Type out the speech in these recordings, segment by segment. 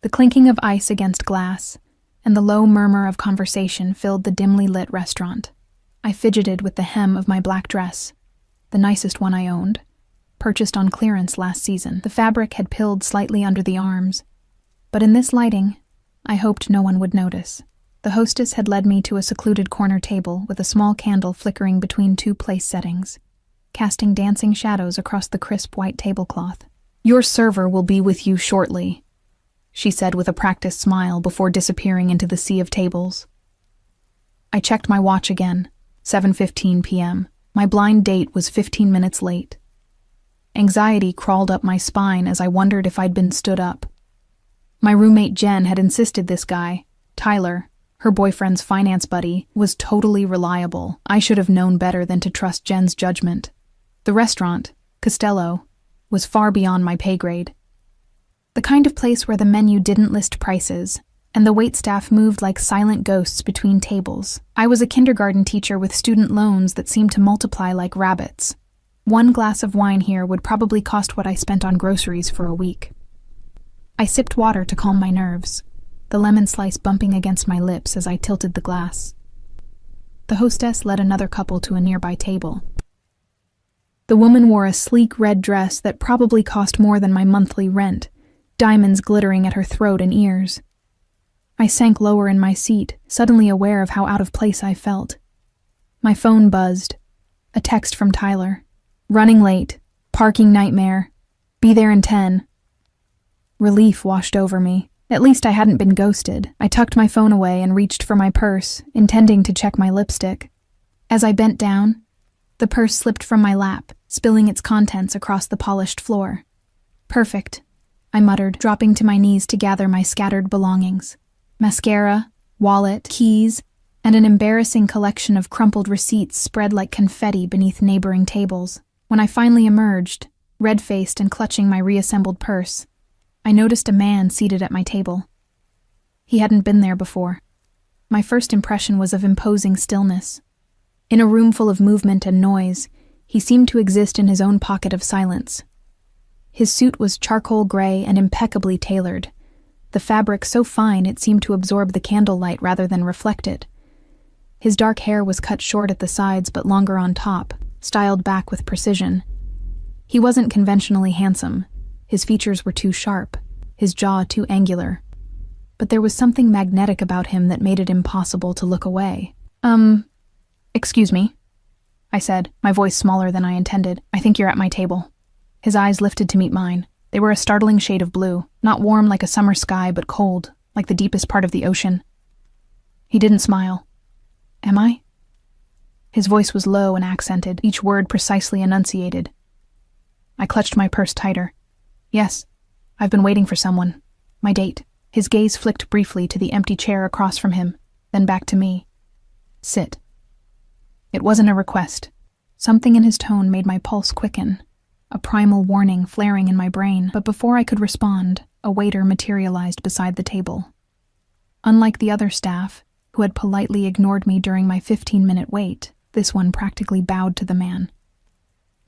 The clinking of ice against glass and the low murmur of conversation filled the dimly lit restaurant. I fidgeted with the hem of my black dress, the nicest one I owned, purchased on clearance last season. The fabric had pilled slightly under the arms, but in this lighting, I hoped no one would notice. The hostess had led me to a secluded corner table with a small candle flickering between two place settings, casting dancing shadows across the crisp white tablecloth. "Your server will be with you shortly," she said with a practiced smile before disappearing into the sea of tables. I checked my watch again, 7:15 p.m. My blind date was 15 minutes late. Anxiety crawled up my spine as I wondered if I'd been stood up. My roommate Jen had insisted this guy, Tyler, her boyfriend's finance buddy, was totally reliable. I should have known better than to trust Jen's judgment. The restaurant, Costello, was far beyond my pay grade. The kind of place where the menu didn't list prices, and the waitstaff moved like silent ghosts between tables. I was a kindergarten teacher with student loans that seemed to multiply like rabbits. One glass of wine here would probably cost what I spent on groceries for a week. I sipped water to calm my nerves, the lemon slice bumping against my lips as I tilted the glass. The hostess led another couple to a nearby table. The woman wore a sleek red dress that probably cost more than my monthly rent, diamonds glittering at her throat and ears. I sank lower in my seat, suddenly aware of how out of place I felt. My phone buzzed. A text from Tyler. "Running late. Parking nightmare. Be there in 10. Relief washed over me. At least I hadn't been ghosted. I tucked my phone away and reached for my purse, intending to check my lipstick. As I bent down, the purse slipped from my lap, spilling its contents across the polished floor. "Perfect," I muttered, dropping to my knees to gather my scattered belongings. Mascara, wallet, keys, and an embarrassing collection of crumpled receipts spread like confetti beneath neighboring tables. When I finally emerged, red-faced and clutching my reassembled purse, I noticed a man seated at my table. He hadn't been there before. My first impression was of imposing stillness. In a room full of movement and noise, he seemed to exist in his own pocket of silence. His suit was charcoal gray and impeccably tailored, the fabric so fine it seemed to absorb the candlelight rather than reflect it. His dark hair was cut short at the sides but longer on top, styled back with precision. He wasn't conventionally handsome. His features were too sharp, his jaw too angular. But there was something magnetic about him that made it impossible to look away. Excuse me," I said, my voice smaller than I intended. "I think you're at my table." His eyes lifted to meet mine. They were a startling shade of blue, not warm like a summer sky, but cold, like the deepest part of the ocean. He didn't smile. "Am I?" His voice was low and accented, each word precisely enunciated. I clutched my purse tighter. "Yes, I've been waiting for someone. My date." His gaze flicked briefly to the empty chair across from him, then back to me. "Sit." It wasn't a request. Something in his tone made my pulse quicken, a primal warning flaring in my brain, but before I could respond, a waiter materialized beside the table. Unlike the other staff, who had politely ignored me during my 15-minute wait, this one practically bowed to the man.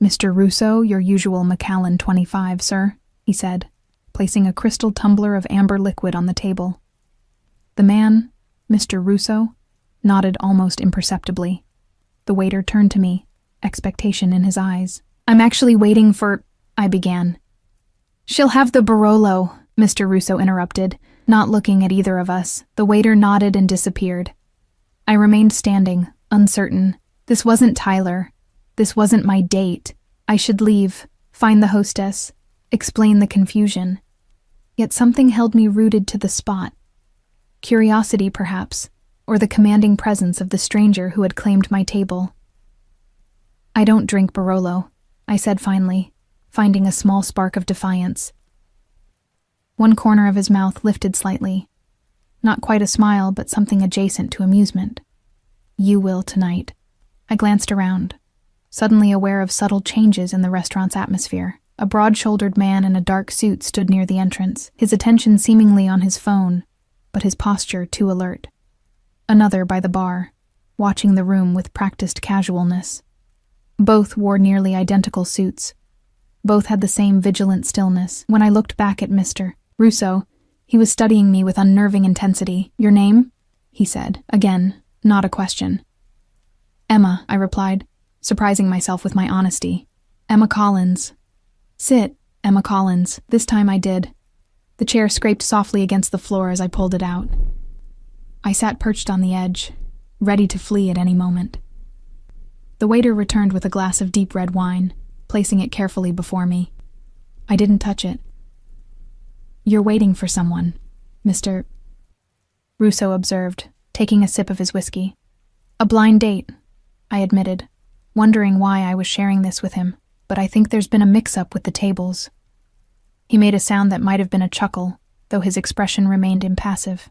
"Mr. Russo, your usual Macallan 25, sir," he said, placing a crystal tumbler of amber liquid on the table. The man, Mr. Russo, nodded almost imperceptibly. The waiter turned to me, expectation in his eyes. "I'm actually waiting for—" I began. "She'll have the Barolo," Mr. Russo interrupted, not looking at either of us. The waiter nodded and disappeared. I remained standing, uncertain. This wasn't Tyler. This wasn't my date. I should leave, find the hostess, explain the confusion. Yet something held me rooted to the spot. Curiosity, perhaps, or the commanding presence of the stranger who had claimed my table. "I don't drink Barolo," I said finally, finding a small spark of defiance. One corner of his mouth lifted slightly. Not quite a smile, but something adjacent to amusement. "You will tonight." I glanced around, suddenly aware of subtle changes in the restaurant's atmosphere. A broad-shouldered man in a dark suit stood near the entrance, his attention seemingly on his phone, but his posture too alert. Another by the bar, watching the room with practiced casualness. Both wore nearly identical suits. Both had the same vigilant stillness. When I looked back at Mr. Russo, He was studying me with unnerving intensity. "Your name?" he said. Again, not a question. "Emma," I replied, surprising myself with my honesty. "Emma Collins." "Sit, Emma Collins." This time I did. The chair scraped softly against the floor as I pulled it out. I sat perched on the edge, ready to flee at any moment. The waiter returned with a glass of deep red wine, placing it carefully before me. I didn't touch it. "You're waiting for someone, Mr. Russo observed, taking a sip of his whiskey. "A blind date," I admitted, wondering why I was sharing this with him, but I think there's been a mix-up with the tables. He made a sound that might have been a chuckle, though his expression remained impassive.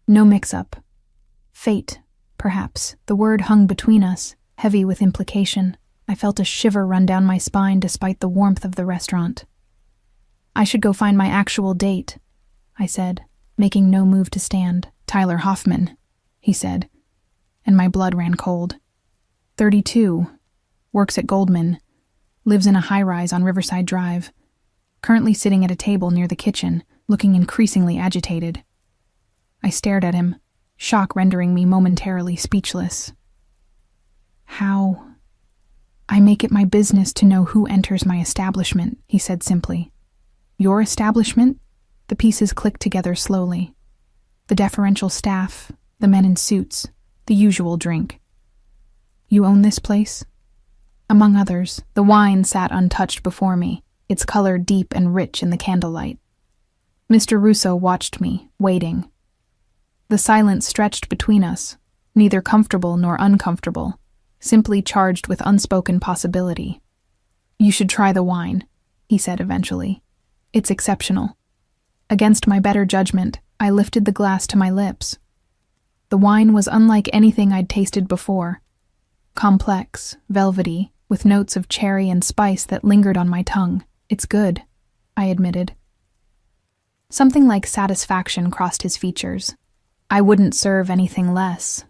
"No mix-up. Fate, perhaps." The word hung between us, heavy with implication. I felt a shiver run down my spine despite the warmth of the restaurant. "I should go find my actual date," I said, making no move to stand. "Tyler Hoffman," he said, and my blood ran cold. 32, works at Goldman, lives in a high-rise on Riverside Drive, currently sitting at a table near the kitchen, looking increasingly agitated. I stared at him, shock rendering me momentarily speechless. "How?" "I make it my business to know who enters my establishment," he said simply. "Your establishment?" The pieces clicked together slowly. The deferential staff, the men in suits, the usual drink. "You own this place?" Among others, the wine sat untouched before me, its color deep and rich in the candlelight. Mr. Russo watched me, waiting. The silence stretched between us, neither comfortable nor uncomfortable, simply charged with unspoken possibility. "You should try the wine," he said eventually. "It's exceptional." Against my better judgment, I lifted the glass to my lips. The wine was unlike anything I'd tasted before. Complex, velvety, with notes of cherry and spice that lingered on my tongue. "It's good," I admitted. Something like satisfaction crossed his features. I wouldn't serve anything less.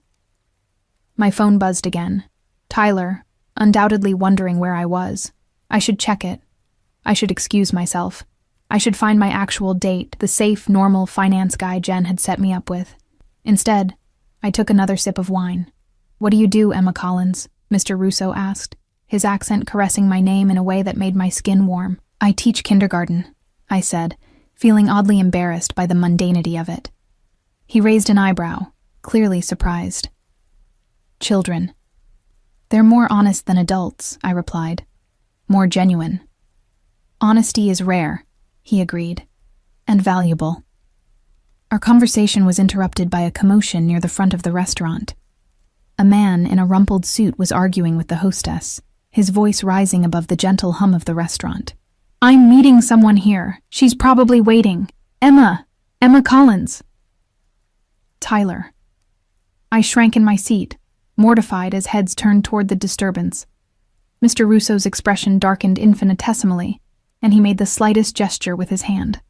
My phone buzzed again. Tyler, undoubtedly wondering where I was. I should check it. I should excuse myself. I should find my actual date, the safe, normal finance guy Jen had set me up with. Instead, I took another sip of wine. "What do you do, Emma Collins?" Mr. Russo asked, his accent caressing my name in a way that made my skin warm. "I teach kindergarten," I said, feeling oddly embarrassed by the mundanity of it. He raised an eyebrow, clearly surprised. "Children. They're more honest than adults," I replied. "More genuine." "Honesty is rare," he agreed, "and valuable." Our conversation was interrupted by a commotion near the front of the restaurant. A man in a rumpled suit was arguing with the hostess, his voice rising above the gentle hum of the restaurant. "I'm meeting someone here. She's probably waiting. Emma Collins." Tyler. I shrank in my seat, mortified as heads turned toward the disturbance. Mr. Russo's expression darkened infinitesimally, and he made the slightest gesture with his hand.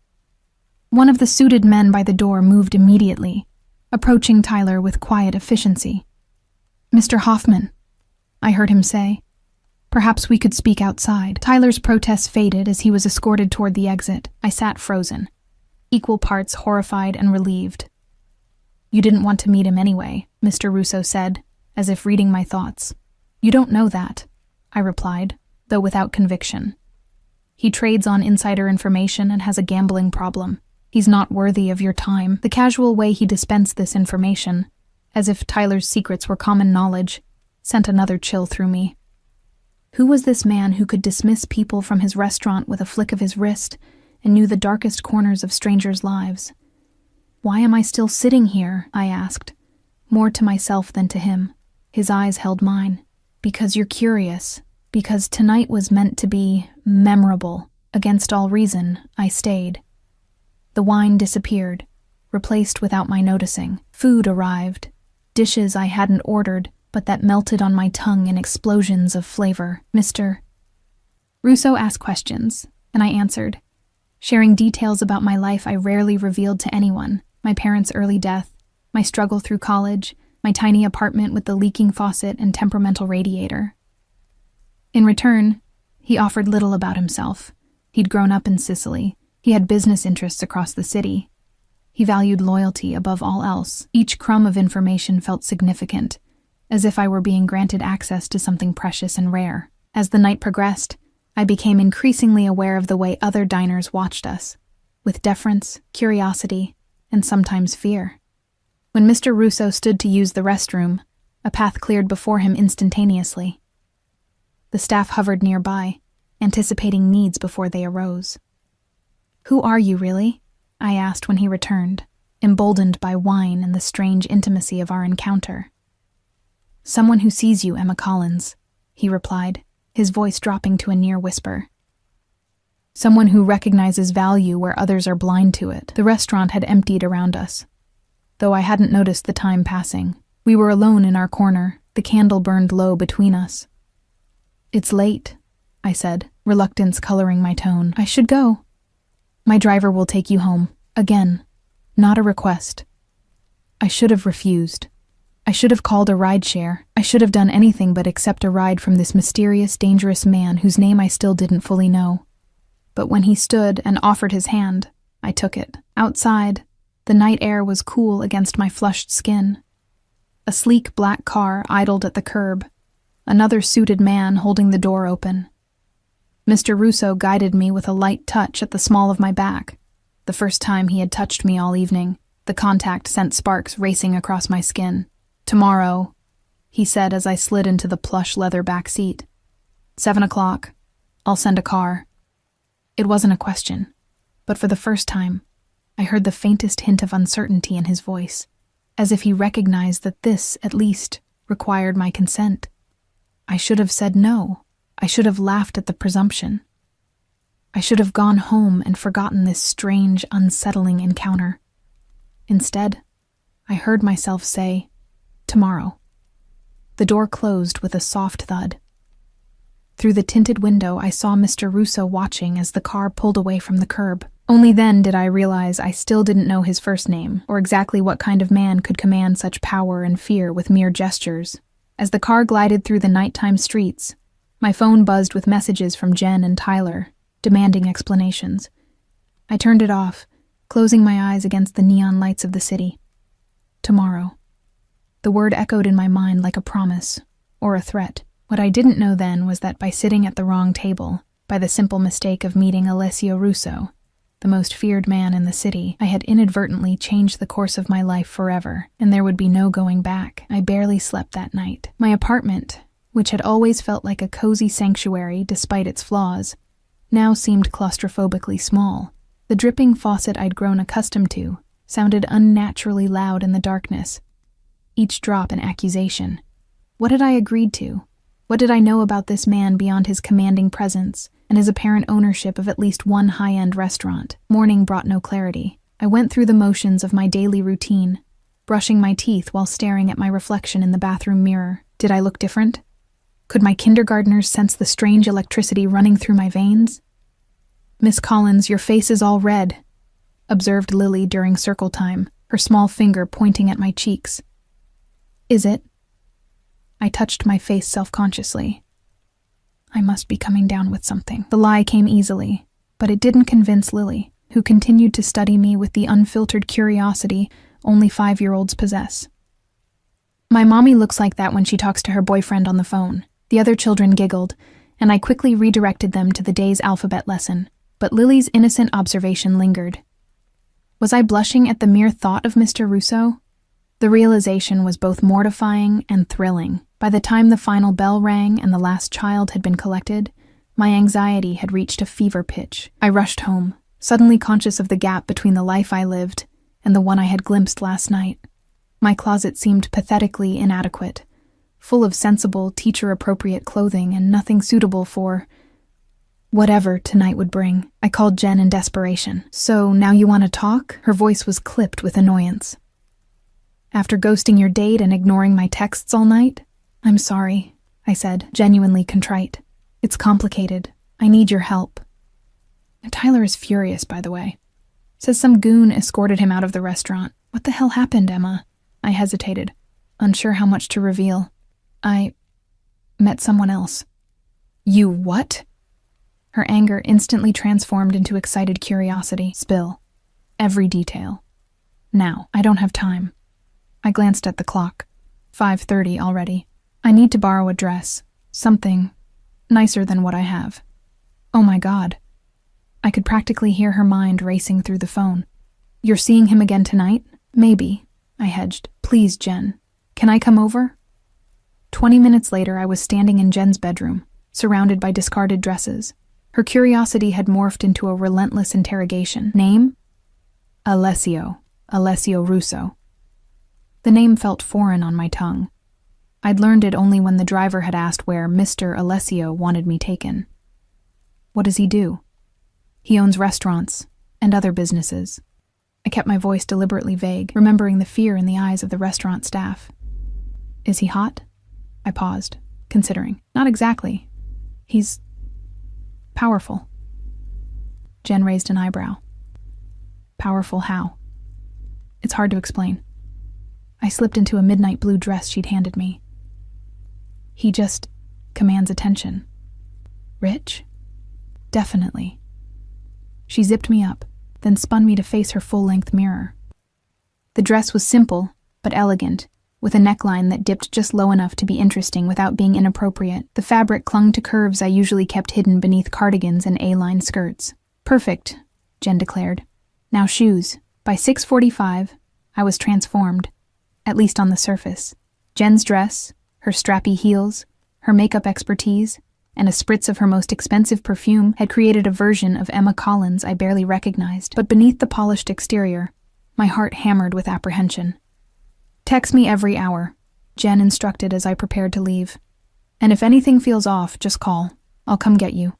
One of the suited men by the door moved immediately, approaching Tyler with quiet efficiency. "Mr. Hoffman," I heard him say. "Perhaps we could speak outside." Tyler's protests faded as he was escorted toward the exit. I sat frozen, equal parts horrified and relieved. "You didn't want to meet him anyway," Mr. Russo said, as if reading my thoughts. "You don't know that," I replied, though without conviction. "He trades on insider information and has a gambling problem. He's not worthy of your time." The casual way he dispensed this information, as if Tyler's secrets were common knowledge, sent another chill through me. Who was this man who could dismiss people from his restaurant with a flick of his wrist and knew the darkest corners of strangers' lives? "Why am I still sitting here?" I asked, more to myself than to him. His eyes held mine. "Because you're curious. Because tonight was meant to be memorable. Against all reason, I stayed." The wine disappeared, replaced without my noticing. Food arrived, dishes I hadn't ordered, but that melted on my tongue in explosions of flavor. Mr. Russo asked questions, and I answered, sharing details about my life I rarely revealed to anyone: my parents' early death, my struggle through college, my tiny apartment with the leaking faucet and temperamental radiator. In return, he offered little about himself. He'd grown up in Sicily. He had business interests across the city. He valued loyalty above all else. Each crumb of information felt significant, as if I were being granted access to something precious and rare. As the night progressed, I became increasingly aware of the way other diners watched us, with deference, curiosity, and sometimes fear. When Mr. Russo stood to use the restroom, a path cleared before him instantaneously. The staff hovered nearby, anticipating needs before they arose. "Who are you, really?" I asked when he returned, emboldened by wine and the strange intimacy of our encounter. "Someone who sees you, Emma Collins," he replied, his voice dropping to a near whisper. "Someone who recognizes value where others are blind to it." The restaurant had emptied around us, though I hadn't noticed the time passing. We were alone in our corner, the candle burned low between us. "It's late," I said, reluctance coloring my tone. "I should go." "My driver will take you home. Again. Not a request." I should have refused. I should have called a rideshare. I should have done anything but accept a ride from this mysterious, dangerous man whose name I still didn't fully know. But when he stood and offered his hand, I took it. Outside, the night air was cool against my flushed skin. A sleek black car idled at the curb, another suited man holding the door open. Mr. Russo guided me with a light touch at the small of my back. The first time he had touched me all evening, the contact sent sparks racing across my skin. "Tomorrow," he said as I slid into the plush leather back seat. 7 o'clock. I'll send a car." It wasn't a question, but for the first time, I heard the faintest hint of uncertainty in his voice, as if he recognized that this, at least, required my consent. I should have said no. I should have laughed at the presumption. I should have gone home and forgotten this strange, unsettling encounter. Instead, I heard myself say, "Tomorrow." The door closed with a soft thud. Through the tinted window, I saw Mr. Russo watching as the car pulled away from the curb. Only then did I realize I still didn't know his first name, or exactly what kind of man could command such power and fear with mere gestures. As the car glided through the nighttime streets, my phone buzzed with messages from Jen and Tyler, demanding explanations. I turned it off, closing my eyes against the neon lights of the city. Tomorrow. The word echoed in my mind like a promise, or a threat. What I didn't know then was that by sitting at the wrong table, by the simple mistake of meeting Alessio Russo, the most feared man in the city, I had inadvertently changed the course of my life forever, and there would be no going back. I barely slept that night. My apartment, which had always felt like a cozy sanctuary despite its flaws, now seemed claustrophobically small. The dripping faucet I'd grown accustomed to sounded unnaturally loud in the darkness, each drop an accusation. What had I agreed to? What did I know about this man beyond his commanding presence and his apparent ownership of at least one high-end restaurant? Morning brought no clarity. I went through the motions of my daily routine, brushing my teeth while staring at my reflection in the bathroom mirror. Did I look different? Could my kindergartners sense the strange electricity running through my veins? "Miss Collins, your face is all red," observed Lily during circle time, her small finger pointing at my cheeks. "Is it?" I touched my face self-consciously. I must be coming down with something. The lie came easily, but it didn't convince Lily, who continued to study me with the unfiltered curiosity only 5-year-olds possess. "My mommy looks like that when she talks to her boyfriend on the phone." The other children giggled, and I quickly redirected them to the day's alphabet lesson, but Lily's innocent observation lingered. Was I blushing at the mere thought of Mr. Russo? The realization was both mortifying and thrilling. By the time the final bell rang and the last child had been collected, my anxiety had reached a fever pitch. I rushed home, suddenly conscious of the gap between the life I lived and the one I had glimpsed last night. My closet seemed pathetically inadequate, full of sensible, teacher-appropriate clothing and nothing suitable for whatever tonight would bring. I called Jen in desperation. "So, now you want to talk?" Her voice was clipped with annoyance. "After ghosting your date and ignoring my texts all night?" "I'm sorry," I said, genuinely contrite. "It's complicated. I need your help." Tyler is furious, by the way. Says some goon escorted him out of the restaurant. What the hell happened, Emma? I hesitated, unsure how much to reveal. I met someone else. You what? Her anger instantly transformed into excited curiosity. Spill. Every detail. Now. I don't have time. I glanced at the clock. 5:30 already. I need to borrow a dress. Something nicer than what I have. Oh my God. I could practically hear her mind racing through the phone. You're seeing him again tonight? Maybe. I hedged. Please, Jen. Can I come over? 20 minutes later, I was standing in Jen's bedroom, surrounded by discarded dresses. Her curiosity had morphed into a relentless interrogation. Name? Alessio Russo. The name felt foreign on my tongue. I'd learned it only when the driver had asked where Mr. Alessio wanted me taken. What does he do? He owns restaurants and other businesses. I kept my voice deliberately vague, remembering the fear in the eyes of the restaurant staff. Is he hot? I paused, considering. Not exactly. He's powerful. Jen raised an eyebrow. Powerful how? It's hard to explain. I slipped into a midnight blue dress she'd handed me. He just commands attention. Rich? Definitely. She zipped me up, then spun me to face her full-length mirror. The dress was simple, but elegant, with a neckline that dipped just low enough to be interesting without being inappropriate. The fabric clung to curves I usually kept hidden beneath cardigans and A-line skirts. Perfect, Jen declared. Now shoes. By 6:45, I was transformed, at least on the surface. Jen's dress, her strappy heels, her makeup expertise, and a spritz of her most expensive perfume had created a version of Emma Collins I barely recognized. But beneath the polished exterior, my heart hammered with apprehension. Text me every hour, Jen instructed as I prepared to leave. And if anything feels off, just call. I'll come get you.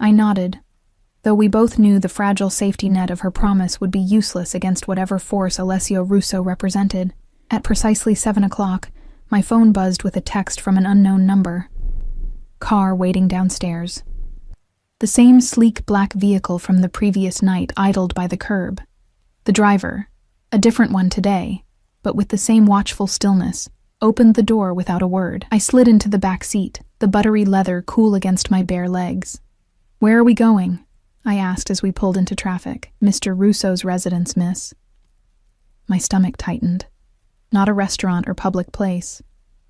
I nodded, though we both knew the fragile safety net of her promise would be useless against whatever force Alessio Russo represented. At precisely 7 o'clock, my phone buzzed with a text from an unknown number. Car waiting downstairs. The same sleek black vehicle from the previous night idled by the curb. The driver, a different one today, but with the same watchful stillness, opened the door without a word. I slid into the back seat, the buttery leather cool against my bare legs. Where are we going? I asked as we pulled into traffic. Mr. Russo's residence, miss. My stomach tightened. Not a restaurant or public place,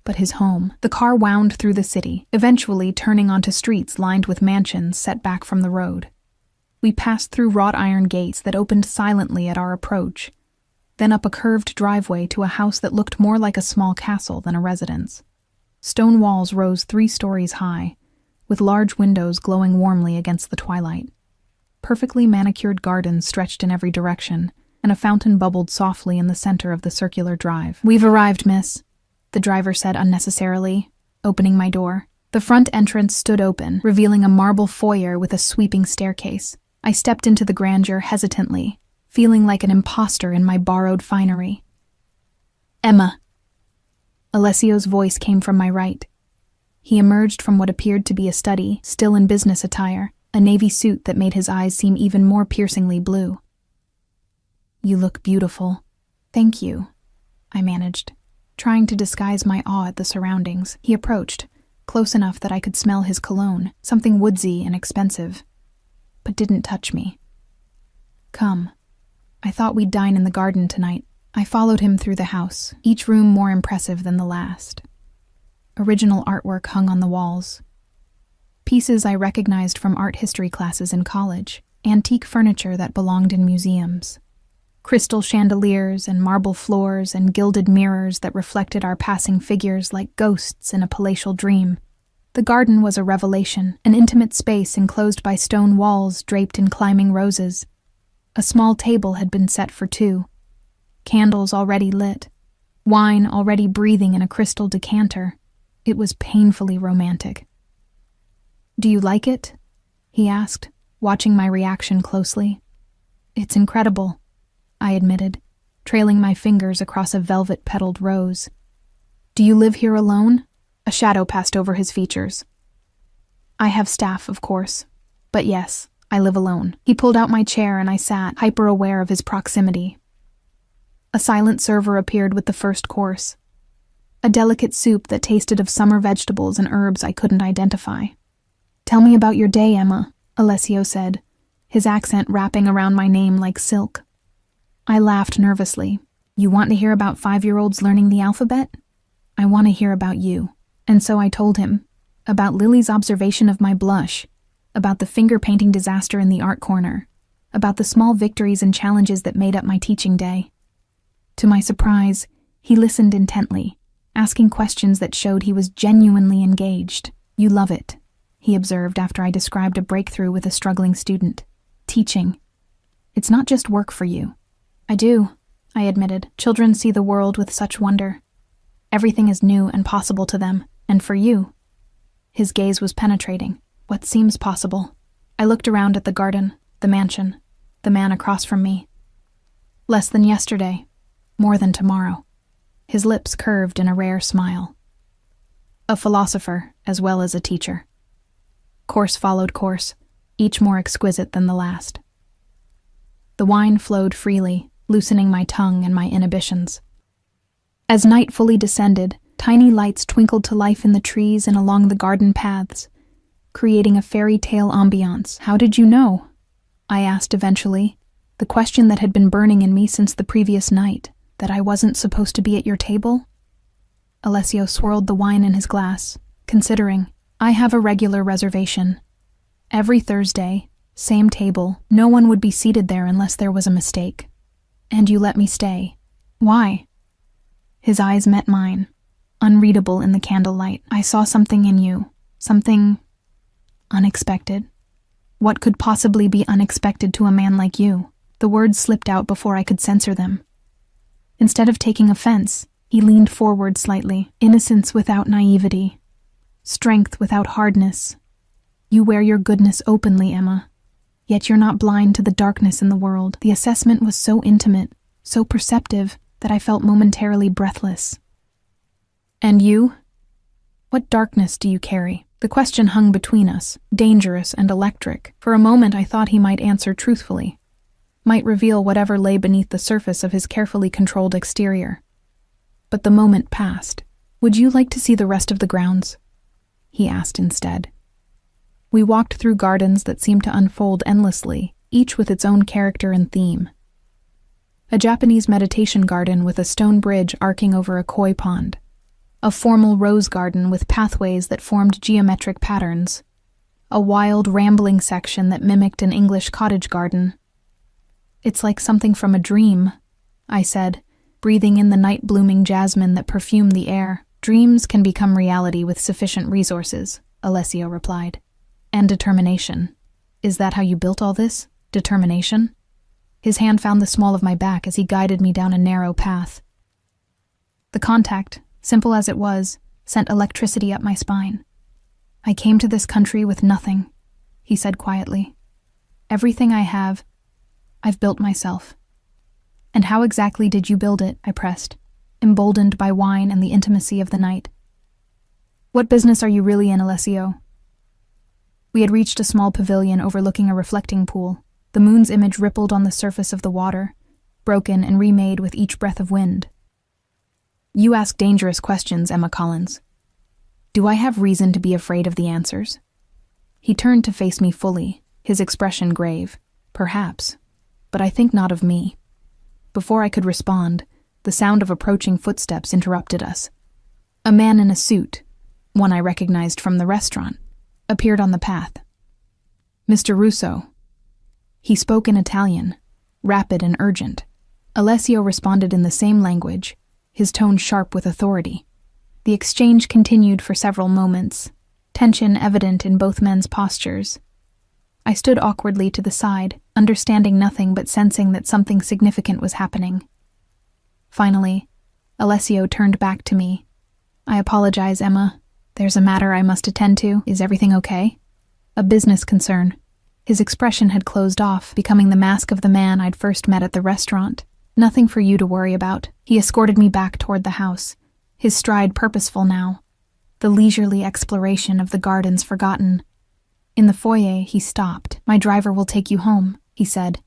but his home. The car wound through the city, eventually turning onto streets lined with mansions set back from the road. We passed through wrought iron gates that opened silently at our approach, then up a curved driveway to a house that looked more like a small castle than a residence. Stone walls rose 3 stories high, with large windows glowing warmly against the twilight. Perfectly manicured gardens stretched in every direction, and a fountain bubbled softly in the center of the circular drive. We've arrived, miss, the driver said unnecessarily, opening my door. The front entrance stood open, revealing a marble foyer with a sweeping staircase. I stepped into the grandeur hesitantly, feeling like an imposter in my borrowed finery. Emma. Alessio's voice came from my right. He emerged from what appeared to be a study, still in business attire, a navy suit that made his eyes seem even more piercingly blue. You look beautiful. Thank you, I managed, trying to disguise my awe at the surroundings. He approached, close enough that I could smell his cologne, something woodsy and expensive, but didn't touch me. Come. I thought we'd dine in the garden tonight. I followed him through the house, each room more impressive than the last. Original artwork hung on the walls. Pieces I recognized from art history classes in college, antique furniture that belonged in museums. Crystal chandeliers and marble floors and gilded mirrors that reflected our passing figures like ghosts in a palatial dream. The garden was a revelation, an intimate space enclosed by stone walls draped in climbing roses. A small table had been set for 2. Candles already lit. Wine already breathing in a crystal decanter. It was painfully romantic. Do you like it? He asked, watching my reaction closely. It's incredible, I admitted, trailing my fingers across a velvet-petaled rose. Do you live here alone? A shadow passed over his features. I have staff, of course, but yes, I live alone. He pulled out my chair and I sat, hyper-aware of his proximity. A silent server appeared with the first course. A delicate soup that tasted of summer vegetables and herbs I couldn't identify. Tell me about your day, Emma, Alessio said, his accent wrapping around my name like silk. I laughed nervously. You want to hear about 5-year-olds learning the alphabet? I want to hear about you. And so I told him about Lily's observation of my blush, about the finger-painting disaster in the art corner, about the small victories and challenges that made up my teaching day. To my surprise, he listened intently, asking questions that showed he was genuinely engaged. You love it, he observed after I described a breakthrough with a struggling student. Teaching. It's not just work for you. I do, I admitted. Children see the world with such wonder. Everything is new and possible to them, and for you. His gaze was penetrating. What seems possible? I looked around at the garden, the mansion, the man across from me. Less than yesterday, more than tomorrow. His lips curved in a rare smile. A philosopher as well as a teacher. Course followed course, each more exquisite than the last. The wine flowed freely, loosening my tongue and my inhibitions. As night fully descended, tiny lights twinkled to life in the trees and along the garden paths, creating a fairy tale ambiance. How did you know? I asked eventually, the question that had been burning in me since the previous night, that I wasn't supposed to be at your table? Alessio swirled the wine in his glass, considering. I have a regular reservation. Every Thursday, same table, no one would be seated there unless there was a mistake. And you let me stay. Why? His eyes met mine, unreadable in the candlelight. I saw something in you, something unexpected. What could possibly be unexpected to a man like you? The words slipped out before I could censor them. Instead of taking offense, he leaned forward slightly. Innocence without naivety. Strength without hardness. You wear your goodness openly, Emma. Yet you're not blind to the darkness in the world. The assessment was so intimate, so perceptive, that I felt momentarily breathless. And you? What darkness do you carry? The question hung between us, dangerous and electric. For a moment I thought he might answer truthfully, might reveal whatever lay beneath the surface of his carefully controlled exterior. But the moment passed. Would you like to see the rest of the grounds? He asked instead. We walked through gardens that seemed to unfold endlessly, each with its own character and theme. A Japanese meditation garden with a stone bridge arcing over a koi pond. A formal rose garden with pathways that formed geometric patterns. A wild, rambling section that mimicked an English cottage garden. It's like something from a dream, I said, breathing in the night-blooming jasmine that perfumed the air. Dreams can become reality with sufficient resources, Alessio replied. And determination. Is that how you built all this? Determination? His hand found the small of my back as he guided me down a narrow path. The contact, simple as it was, sent electricity up my spine. I came to this country with nothing, he said quietly. Everything I have, I've built myself. And how exactly did you build it? I pressed, emboldened by wine and the intimacy of the night. What business are you really in, Alessio? We had reached a small pavilion overlooking a reflecting pool. The moon's image rippled on the surface of the water, broken and remade with each breath of wind. You ask dangerous questions, Emma Collins. Do I have reason to be afraid of the answers? He turned to face me fully, his expression grave. Perhaps, but I think not of me. Before I could respond, the sound of approaching footsteps interrupted us. A man in a suit, one I recognized from the restaurant, appeared on the path. Mr. Russo. He spoke in Italian, rapid and urgent. Alessio responded in the same language, his tone sharp with authority. The exchange continued for several moments, tension evident in both men's postures. I stood awkwardly to the side, understanding nothing but sensing that something significant was happening. Finally, Alessio turned back to me. I apologize, Emma. There's a matter I must attend to. Is everything okay? A business concern. His expression had closed off, becoming the mask of the man I'd first met at the restaurant. Nothing for you to worry about. He escorted me back toward the house, his stride purposeful now, the leisurely exploration of the gardens forgotten. In the foyer, he stopped. My driver will take you home, he said,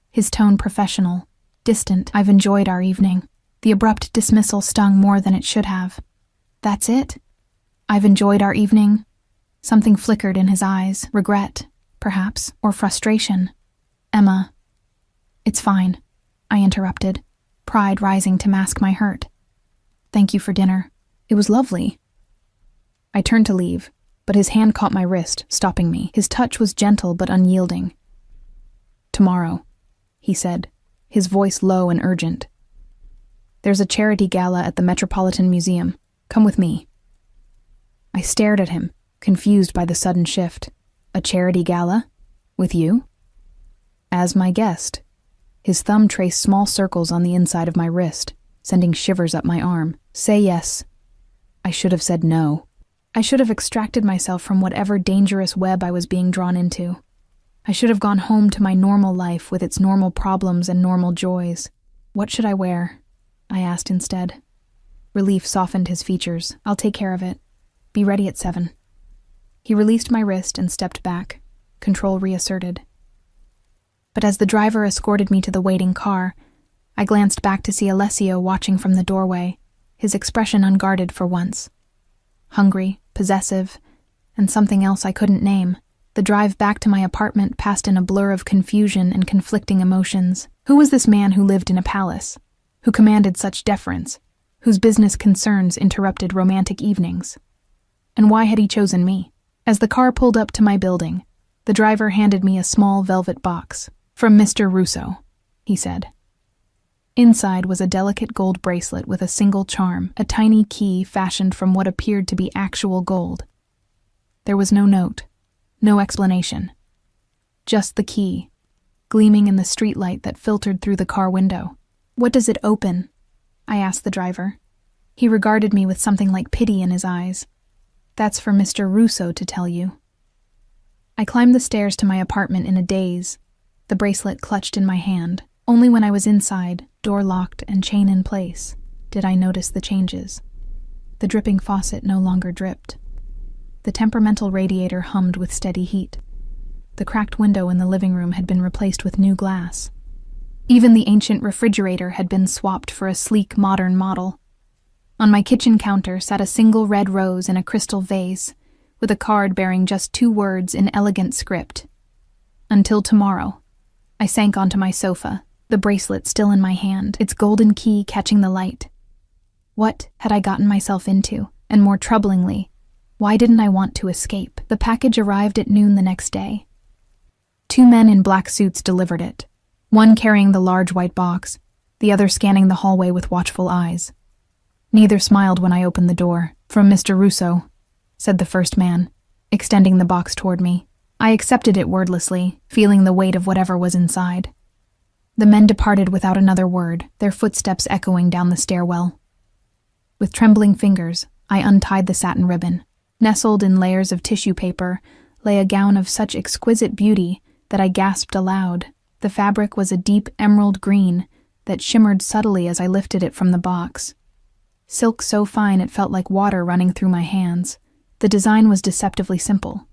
his tone professional, distant. I've enjoyed our evening. The abrupt dismissal stung more than it should have. That's it? I've enjoyed our evening? Something flickered in his eyes, regret, perhaps, or frustration. Emma, it's fine. I interrupted, pride rising to mask my hurt. "Thank you for dinner. It was lovely." I turned to leave, but his hand caught my wrist, stopping me. His touch was gentle but unyielding. "Tomorrow," he said, his voice low and urgent. "There's a charity gala at the Metropolitan Museum. Come with me." I stared at him, confused by the sudden shift. "A charity gala? With you?" "As my guest." His thumb traced small circles on the inside of my wrist, sending shivers up my arm. "Say yes." I should have said no. I should have extracted myself from whatever dangerous web I was being drawn into. I should have gone home to my normal life with its normal problems and normal joys. "What should I wear?" I asked instead. Relief softened his features. "I'll take care of it. Be ready at 7. He released my wrist and stepped back, control reasserted. But as the driver escorted me to the waiting car, I glanced back to see Alessio watching from the doorway, his expression unguarded for once. Hungry, possessive, and something else I couldn't name. The drive back to my apartment passed in a blur of confusion and conflicting emotions. Who was this man who lived in a palace, who commanded such deference, whose business concerns interrupted romantic evenings? And why had he chosen me? As the car pulled up to my building, the driver handed me a small velvet box. "From Mr. Russo," he said. Inside was a delicate gold bracelet with a single charm, a tiny key fashioned from what appeared to be actual gold. There was no note, no explanation. Just the key, gleaming in the streetlight that filtered through the car window. "What does it open?" I asked the driver. He regarded me with something like pity in his eyes. "That's for Mr. Russo to tell you." I climbed the stairs to my apartment in a daze, the bracelet clutched in my hand. Only when I was inside, door locked and chain in place, did I notice the changes. The dripping faucet no longer dripped. The temperamental radiator hummed with steady heat. The cracked window in the living room had been replaced with new glass. Even the ancient refrigerator had been swapped for a sleek, modern model. On my kitchen counter sat a single red rose in a crystal vase, with a card bearing just 2 words in elegant script. "Until tomorrow." I sank onto my sofa, the bracelet still in my hand, its golden key catching the light. What had I gotten myself into? And more troublingly, why didn't I want to escape? The package arrived at noon the next day. 2 men in black suits delivered it, one carrying the large white box, the other scanning the hallway with watchful eyes. Neither smiled when I opened the door. "From Mr. Russo," said the first man, extending the box toward me. I accepted it wordlessly, feeling the weight of whatever was inside. The men departed without another word, their footsteps echoing down the stairwell. With trembling fingers, I untied the satin ribbon. Nestled in layers of tissue paper lay a gown of such exquisite beauty that I gasped aloud. The fabric was a deep emerald green that shimmered subtly as I lifted it from the box. Silk so fine it felt like water running through my hands. The design was deceptively simple.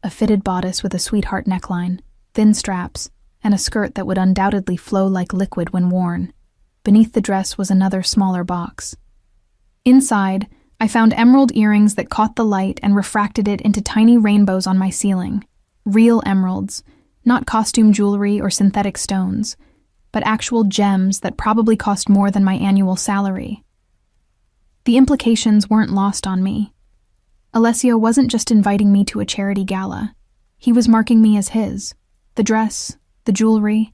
A fitted bodice with a sweetheart neckline, thin straps, and a skirt that would undoubtedly flow like liquid when worn. Beneath the dress was another smaller box. Inside, I found emerald earrings that caught the light and refracted it into tiny rainbows on my ceiling. Real emeralds, not costume jewelry or synthetic stones, but actual gems that probably cost more than my annual salary. The implications weren't lost on me. Alessio wasn't just inviting me to a charity gala. He was marking me as his. The dress, the jewelry.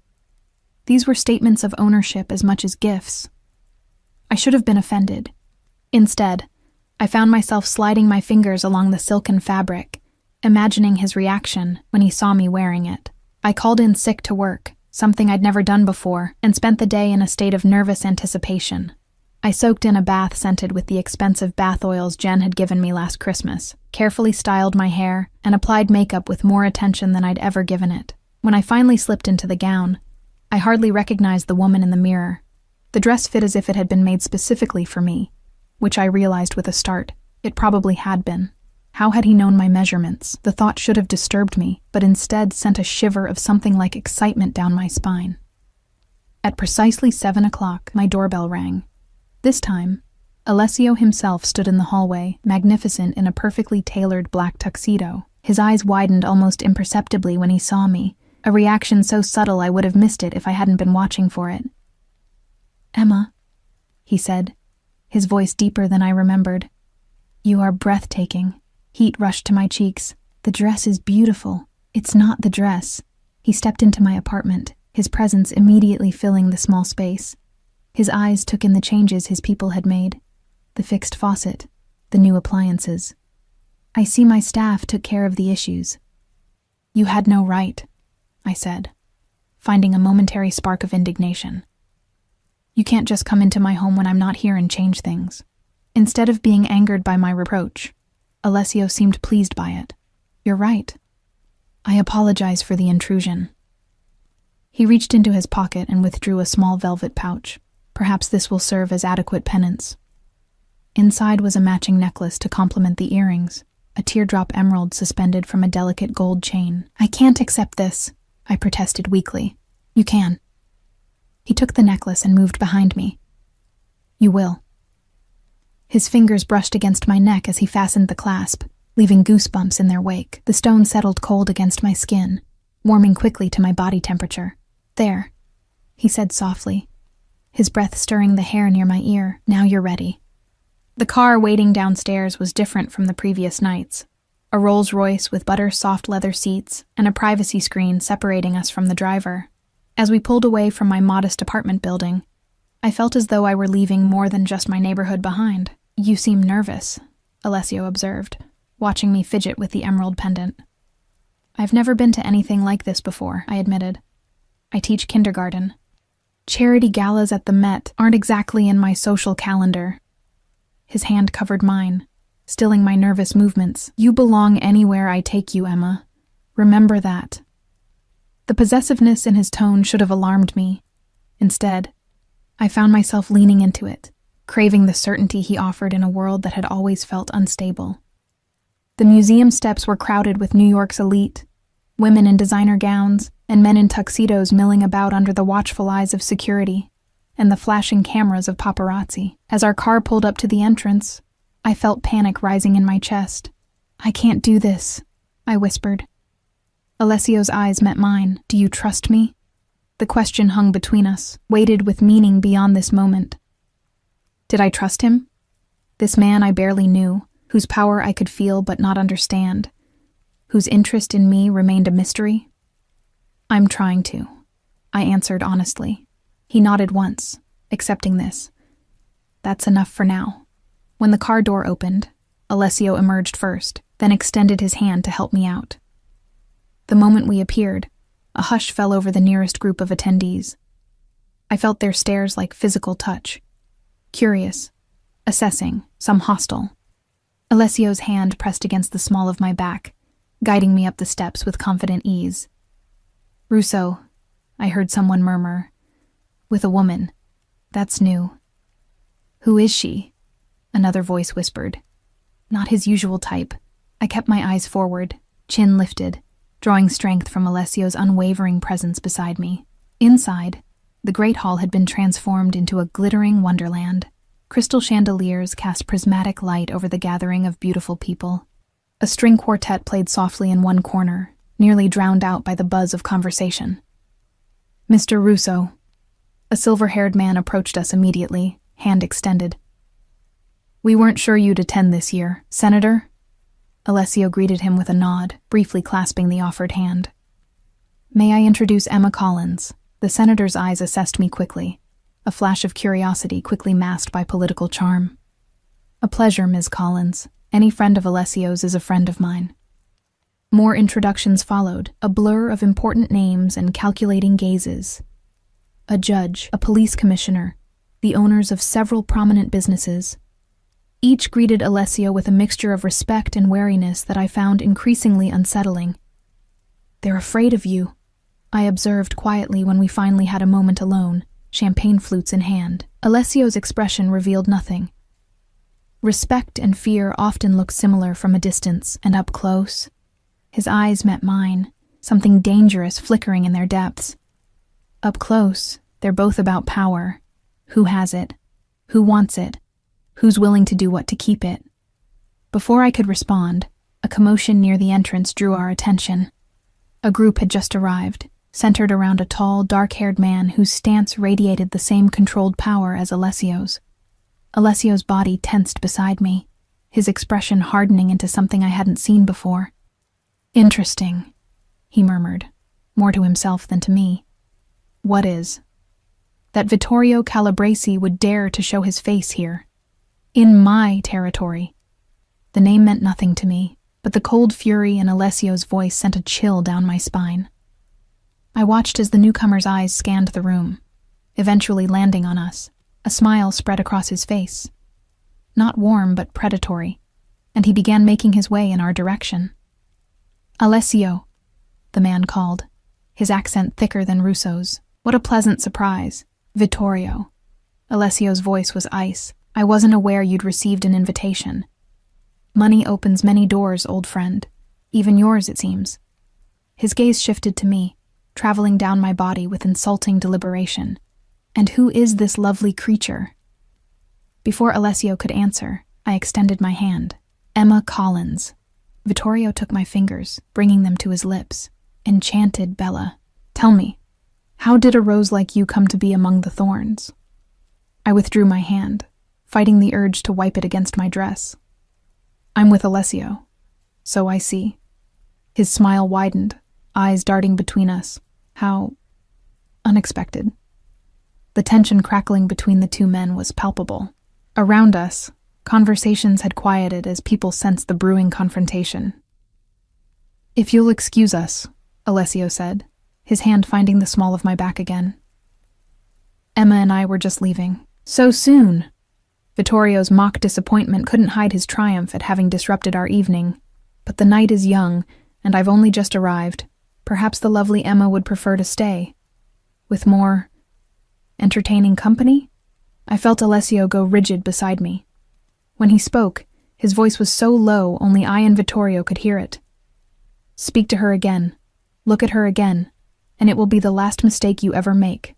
These were statements of ownership as much as gifts. I should have been offended. Instead, I found myself sliding my fingers along the silken fabric, imagining his reaction when he saw me wearing it. I called in sick to work, something I'd never done before, and spent the day in a state of nervous anticipation. I soaked in a bath scented with the expensive bath oils Jen had given me last Christmas, carefully styled my hair, and applied makeup with more attention than I'd ever given it. When I finally slipped into the gown, I hardly recognized the woman in the mirror. The dress fit as if it had been made specifically for me, which I realized with a start. It probably had been. How had he known my measurements? The thought should have disturbed me, but instead sent a shiver of something like excitement down my spine. At precisely 7 o'clock, my doorbell rang. This time, Alessio himself stood in the hallway, magnificent in a perfectly tailored black tuxedo. His eyes widened almost imperceptibly when he saw me, a reaction so subtle I would have missed it if I hadn't been watching for it. "Emma," he said, his voice deeper than I remembered. "You are breathtaking." Heat rushed to my cheeks. "The dress is beautiful." "It's not the dress." He stepped into my apartment, his presence immediately filling the small space. His eyes took in the changes his people had made. The fixed faucet, the new appliances. "I see my staff took care of the issues." "You had no right," I said, finding a momentary spark of indignation. "You can't just come into my home when I'm not here and change things." Instead of being angered by my reproach, Alessio seemed pleased by it. "You're right. I apologize for the intrusion." He reached into his pocket and withdrew a small velvet pouch. "Perhaps this will serve as adequate penance." Inside was a matching necklace to complement the earrings, a teardrop emerald suspended from a delicate gold chain. "I can't accept this," I protested weakly. "You can." He took the necklace and moved behind me. "You will." His fingers brushed against my neck as he fastened the clasp, leaving goosebumps in their wake. The stone settled cold against my skin, warming quickly to my body temperature. "There," he said softly, his breath stirring the hair near my ear. "Now you're ready." The car waiting downstairs was different from the previous nights. A Rolls-Royce with butter-soft leather seats and a privacy screen separating us from the driver. As we pulled away from my modest apartment building, I felt as though I were leaving more than just my neighborhood behind. "You seem nervous," Alessio observed, watching me fidget with the emerald pendant. "I've never been to anything like this before," I admitted. "I teach kindergarten. Charity galas at the Met aren't exactly in my social calendar." His hand covered mine, stilling my nervous movements. "You belong anywhere I take you, Emma. Remember that." The possessiveness in his tone should have alarmed me. Instead, I found myself leaning into it, craving the certainty he offered in a world that had always felt unstable. The museum steps were crowded with New York's elite, women in designer gowns and men in tuxedos milling about under the watchful eyes of security and the flashing cameras of paparazzi. As our car pulled up to the entrance, I felt panic rising in my chest. "I can't do this," I whispered. Alessio's eyes met mine. "Do you trust me?" The question hung between us, weighted with meaning beyond this moment. Did I trust him? This man I barely knew, whose power I could feel but not understand, whose interest in me remained a mystery? "I'm trying to," I answered honestly. He nodded once, accepting this. "That's enough for now." When the car door opened, Alessio emerged first, then extended his hand to help me out. The moment we appeared, a hush fell over the nearest group of attendees. I felt their stares like physical touch. Curious, assessing, some hostile. Alessio's hand pressed against the small of my back, guiding me up the steps with confident ease. "Russo," I heard someone murmur. "With a woman. That's new." "Who is she?" another voice whispered. Not his usual type. I kept my eyes forward, chin lifted, drawing strength from Alessio's unwavering presence beside me. Inside, the great hall had been transformed into a glittering wonderland. Crystal chandeliers cast prismatic light over the gathering of beautiful people. A string quartet played softly in one corner, nearly drowned out by the buzz of conversation. "Mr. Russo." A silver-haired man approached us immediately, hand extended. "We weren't sure you'd attend this year, Senator." Alessio greeted him with a nod, briefly clasping the offered hand. "May I introduce Emma Collins?" The senator's eyes assessed me quickly, a flash of curiosity quickly masked by political charm. "A pleasure, Ms. Collins. Any friend of Alessio's is a friend of mine." More introductions followed, a blur of important names and calculating gazes. A judge, a police commissioner, the owners of several prominent businesses. Each greeted Alessio with a mixture of respect and wariness that I found increasingly unsettling. "They're afraid of you," I observed quietly when we finally had a moment alone, champagne flutes in hand. Alessio's expression revealed nothing. Respect and fear often look similar from a distance, and up close. His eyes met mine, something dangerous flickering in their depths. Up close, they're both about power. Who has it? Who wants it? Who's willing to do what to keep it? Before I could respond, a commotion near the entrance drew our attention. A group had just arrived, centered around a tall, dark-haired man whose stance radiated the same controlled power as Alessio's. Alessio's body tensed beside me, his expression hardening into something I hadn't seen before. "Interesting," he murmured, more to himself than to me. "What is?" "That Vittorio Calabresi would dare to show his face here. In my territory." The name meant nothing to me, but the cold fury in Alessio's voice sent a chill down my spine. I watched as the newcomer's eyes scanned the room, eventually landing on us. A smile spread across his face. Not warm, but predatory, and he began making his way in our direction. "Alessio," the man called, his accent thicker than Russo's. What a pleasant surprise. "Vittorio." Alessio's voice was ice. "I wasn't aware you'd received an invitation. Money opens many doors, old friend. Even yours, it seems." His gaze shifted to me, traveling down my body with insulting deliberation. "And who is this lovely creature?" Before Alessio could answer, I extended my hand. "Emma Collins." Vittorio took my fingers, bringing them to his lips. "Enchanted Bella. Tell me, how did a rose like you come to be among the thorns?" I withdrew my hand, fighting the urge to wipe it against my dress. "I'm with Alessio, so I see." His smile widened, eyes darting between us. How unexpected. The tension crackling between the two men was palpable. Around us, conversations had quieted as people sensed the brewing confrontation. "If you'll excuse us," Alessio said, his hand finding the small of my back again. "Emma and I were just leaving." "So soon?" Vittorio's mock disappointment couldn't hide his triumph at having disrupted our evening. "But the night is young, and I've only just arrived. Perhaps the lovely Emma would prefer to stay. With more entertaining company?" I felt Alessio go rigid beside me. When he spoke, his voice was so low only I and Vittorio could hear it. "Speak to her again. Look at her again, and it will be the last mistake you ever make."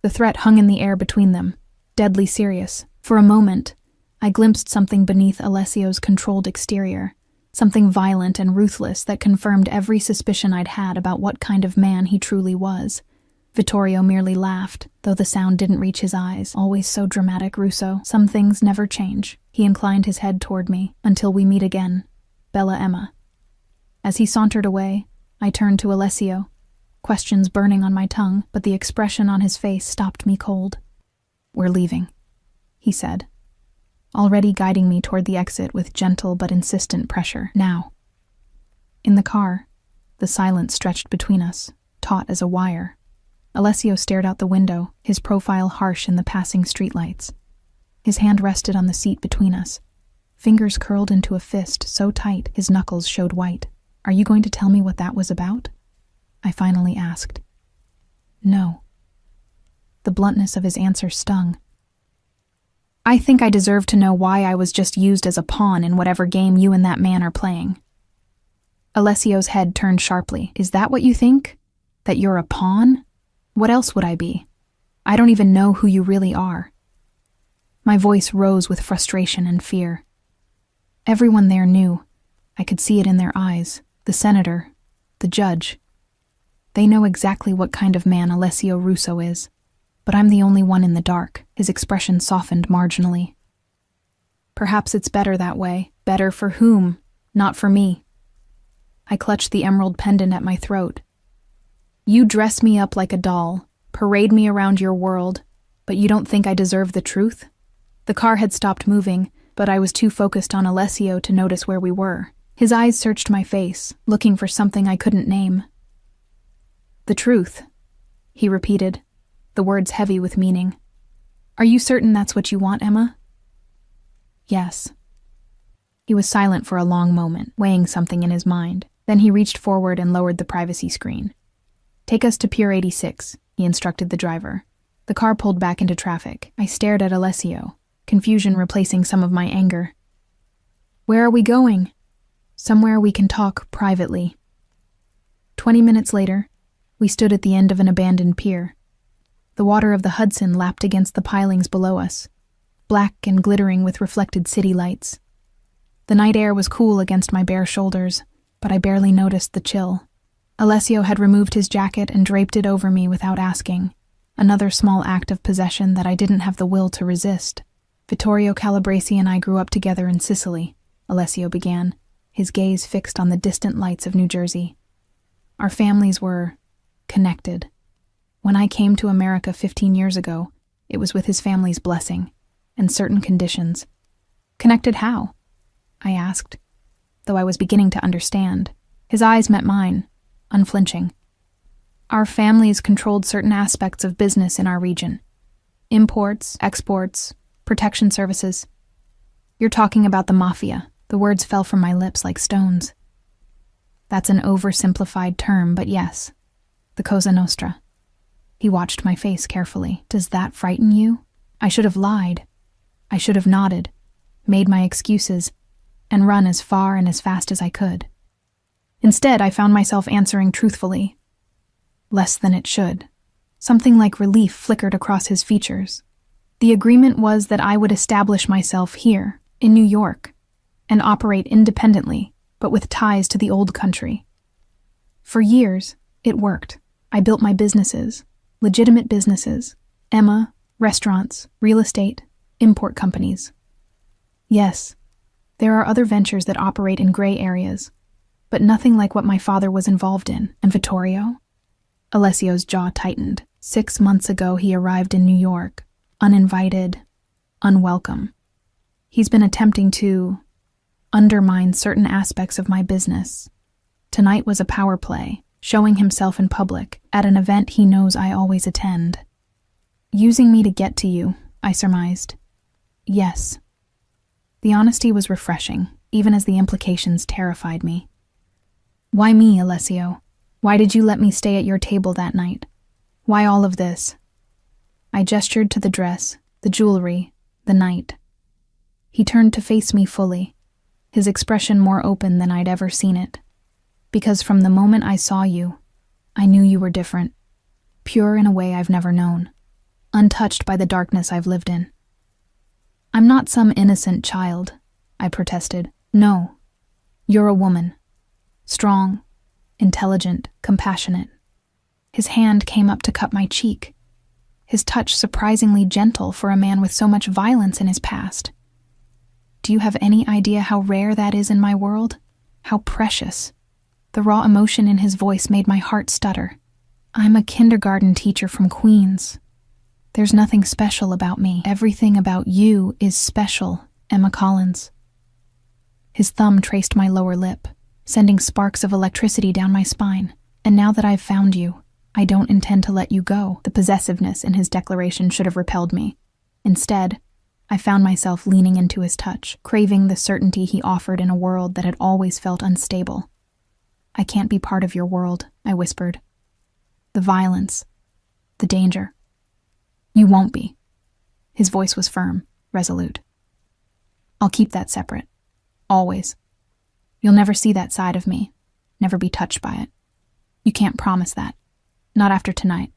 The threat hung in the air between them, deadly serious. For a moment, I glimpsed something beneath Alessio's controlled exterior, something violent and ruthless that confirmed every suspicion I'd had about what kind of man he truly was. Vittorio merely laughed, though the sound didn't reach his eyes. "Always so dramatic, Russo. Some things never change." He inclined his head toward me. "Until we meet again, Bella Emma." As he sauntered away, I turned to Alessio, questions burning on my tongue, but the expression on his face stopped me cold. "We're leaving," he said, already guiding me toward the exit with gentle but insistent pressure. "Now." In the car, the silence stretched between us, taut as a wire. Alessio stared out the window, his profile harsh in the passing streetlights. His hand rested on the seat between us, fingers curled into a fist so tight his knuckles showed white. "Are you going to tell me what that was about?" I finally asked. "No." The bluntness of his answer stung. "I think I deserve to know why I was just used as a pawn in whatever game you and that man are playing." Alessio's head turned sharply. "Is that what you think? That you're a pawn? What else would I be? I don't even know who you really are." My voice rose with frustration and fear. Everyone there knew. I could see it in their eyes. The senator, the judge. They know exactly what kind of man Alessio Russo is. But I'm the only one in the dark. His expression softened marginally. "Perhaps it's better that way. Better for whom? Not for me." I clutched the emerald pendant at my throat. "You dress me up like a doll, parade me around your world, but you don't think I deserve the truth?" The car had stopped moving, but I was too focused on Alessio to notice where we were. His eyes searched my face, looking for something I couldn't name. "The truth," he repeated, the words heavy with meaning. "Are you certain that's what you want, Emma?" "Yes." He was silent for a long moment, weighing something in his mind. Then he reached forward and lowered the privacy screen. "Take us to Pier 86, he instructed the driver. The car pulled back into traffic. I stared at Alessio, confusion replacing some of my anger. "Where are we going?" "Somewhere we can talk privately." 20 minutes later, we stood at the end of an abandoned pier. The water of the Hudson lapped against the pilings below us, black and glittering with reflected city lights. The night air was cool against my bare shoulders, but I barely noticed the chill. Alessio had removed his jacket and draped it over me without asking. Another small act of possession that I didn't have the will to resist. Vittorio Calabresi and I grew up together in Sicily, Alessio began, his gaze fixed on the distant lights of New Jersey. Our families were connected. When I came to America 15 years ago, it was with his family's blessing and certain conditions. Connected how? I asked, though I was beginning to understand. His eyes met mine, unflinching. Our families controlled certain aspects of business in our region. Imports, exports, protection services. You're talking about the mafia. The words fell from my lips like stones. That's an oversimplified term, but yes, the Cosa Nostra. He watched my face carefully. Does that frighten you? I should have lied. I should have nodded, made my excuses, and run as far and as fast as I could. Instead, I found myself answering truthfully. Less than it should. Something like relief flickered across his features. The agreement was that I would establish myself here, in New York, and operate independently, but with ties to the old country. For years, it worked. I built my businesses, legitimate businesses, Emma, restaurants, real estate, import companies. Yes, there are other ventures that operate in gray areas, but nothing like what my father was involved in. And Vittorio? Alessio's jaw tightened. 6 months ago, he arrived in New York, uninvited, unwelcome. He's been attempting to undermine certain aspects of my business. Tonight was a power play, showing himself in public at an event he knows I always attend. Using me to get to you, I surmised. Yes. The honesty was refreshing, even as the implications terrified me. Why me, Alessio? Why did you let me stay at your table that night? Why all of this? I gestured to the dress, the jewelry, the night. He turned to face me fully, his expression more open than I'd ever seen it. Because from the moment I saw you, I knew you were different, pure in a way I've never known, untouched by the darkness I've lived in. I'm not some innocent child, I protested. No, you're a woman. Strong, intelligent, compassionate. His hand came up to cup my cheek, his touch surprisingly gentle for a man with so much violence in his past. Do you have any idea how rare that is in my world? How precious? The raw emotion in his voice made my heart stutter. I'm a kindergarten teacher from Queens. There's nothing special about me. Everything about you is special, Emma Collins. His thumb traced my lower lip, sending sparks of electricity down my spine. And now that I've found you, I don't intend to let you go. The possessiveness in his declaration should have repelled me. Instead, I found myself leaning into his touch, craving the certainty he offered in a world that had always felt unstable. I can't be part of your world, I whispered. The violence, the danger. You won't be. His voice was firm, resolute. I'll keep that separate. Always. You'll never see that side of me, never be touched by it. You can't promise that. Not after tonight.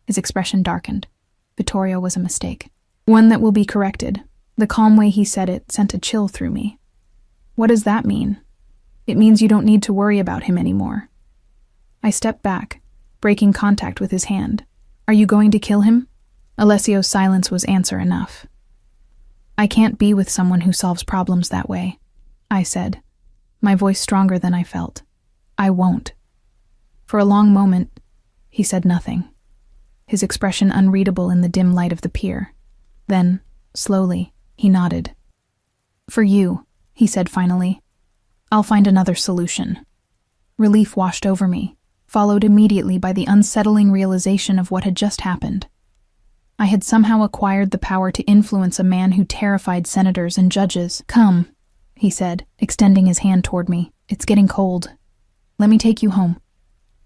His expression darkened. Vittorio was a mistake. One that will be corrected. The calm way he said it sent a chill through me. What does that mean? It means you don't need to worry about him anymore. I stepped back, breaking contact with his hand. Are you going to kill him? Alessio's silence was answer enough. I can't be with someone who solves problems that way, I said, my voice stronger than I felt. I won't. For a long moment, he said nothing, his expression unreadable in the dim light of the pier. Then, slowly, he nodded. For you, he said finally, I'll find another solution. Relief washed over me, followed immediately by the unsettling realization of what had just happened. I had somehow acquired the power to influence a man who terrified senators and judges. Come, he said, extending his hand toward me. It's getting cold. Let me take you home.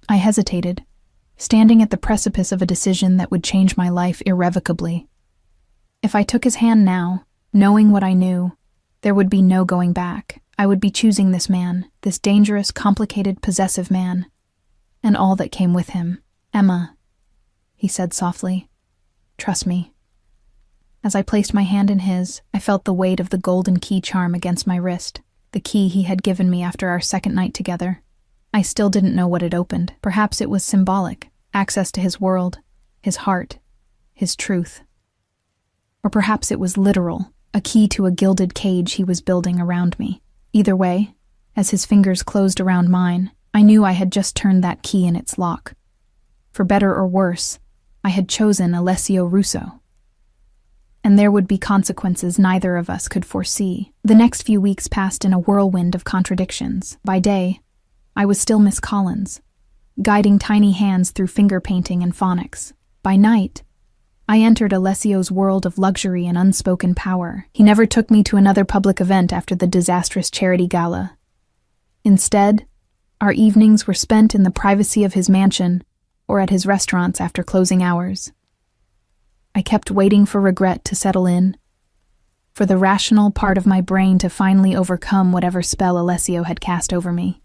I hesitated, standing at the precipice of a decision that would change my life irrevocably. If I took his hand now, knowing what I knew, there would be no going back. I would be choosing this man, this dangerous, complicated, possessive man, and all that came with him. Emma, he said softly, trust me. As I placed my hand in his, I felt the weight of the golden key charm against my wrist, the key he had given me after our second night together. I still didn't know what it opened. Perhaps it was symbolic, access to his world, his heart, his truth. Or perhaps it was literal, a key to a gilded cage he was building around me. Either way, as his fingers closed around mine, I knew I had just turned that key in its lock. For better or worse, I had chosen Alessio Russo. And there would be consequences neither of us could foresee. The next few weeks passed in a whirlwind of contradictions. By day, I was still Miss Collins, guiding tiny hands through finger painting and phonics. By night, I entered Alessio's world of luxury and unspoken power. He never took me to another public event after the disastrous charity gala. Instead, our evenings were spent in the privacy of his mansion or at his restaurants after closing hours. I kept waiting for regret to settle in, for the rational part of my brain to finally overcome whatever spell Alessio had cast over me.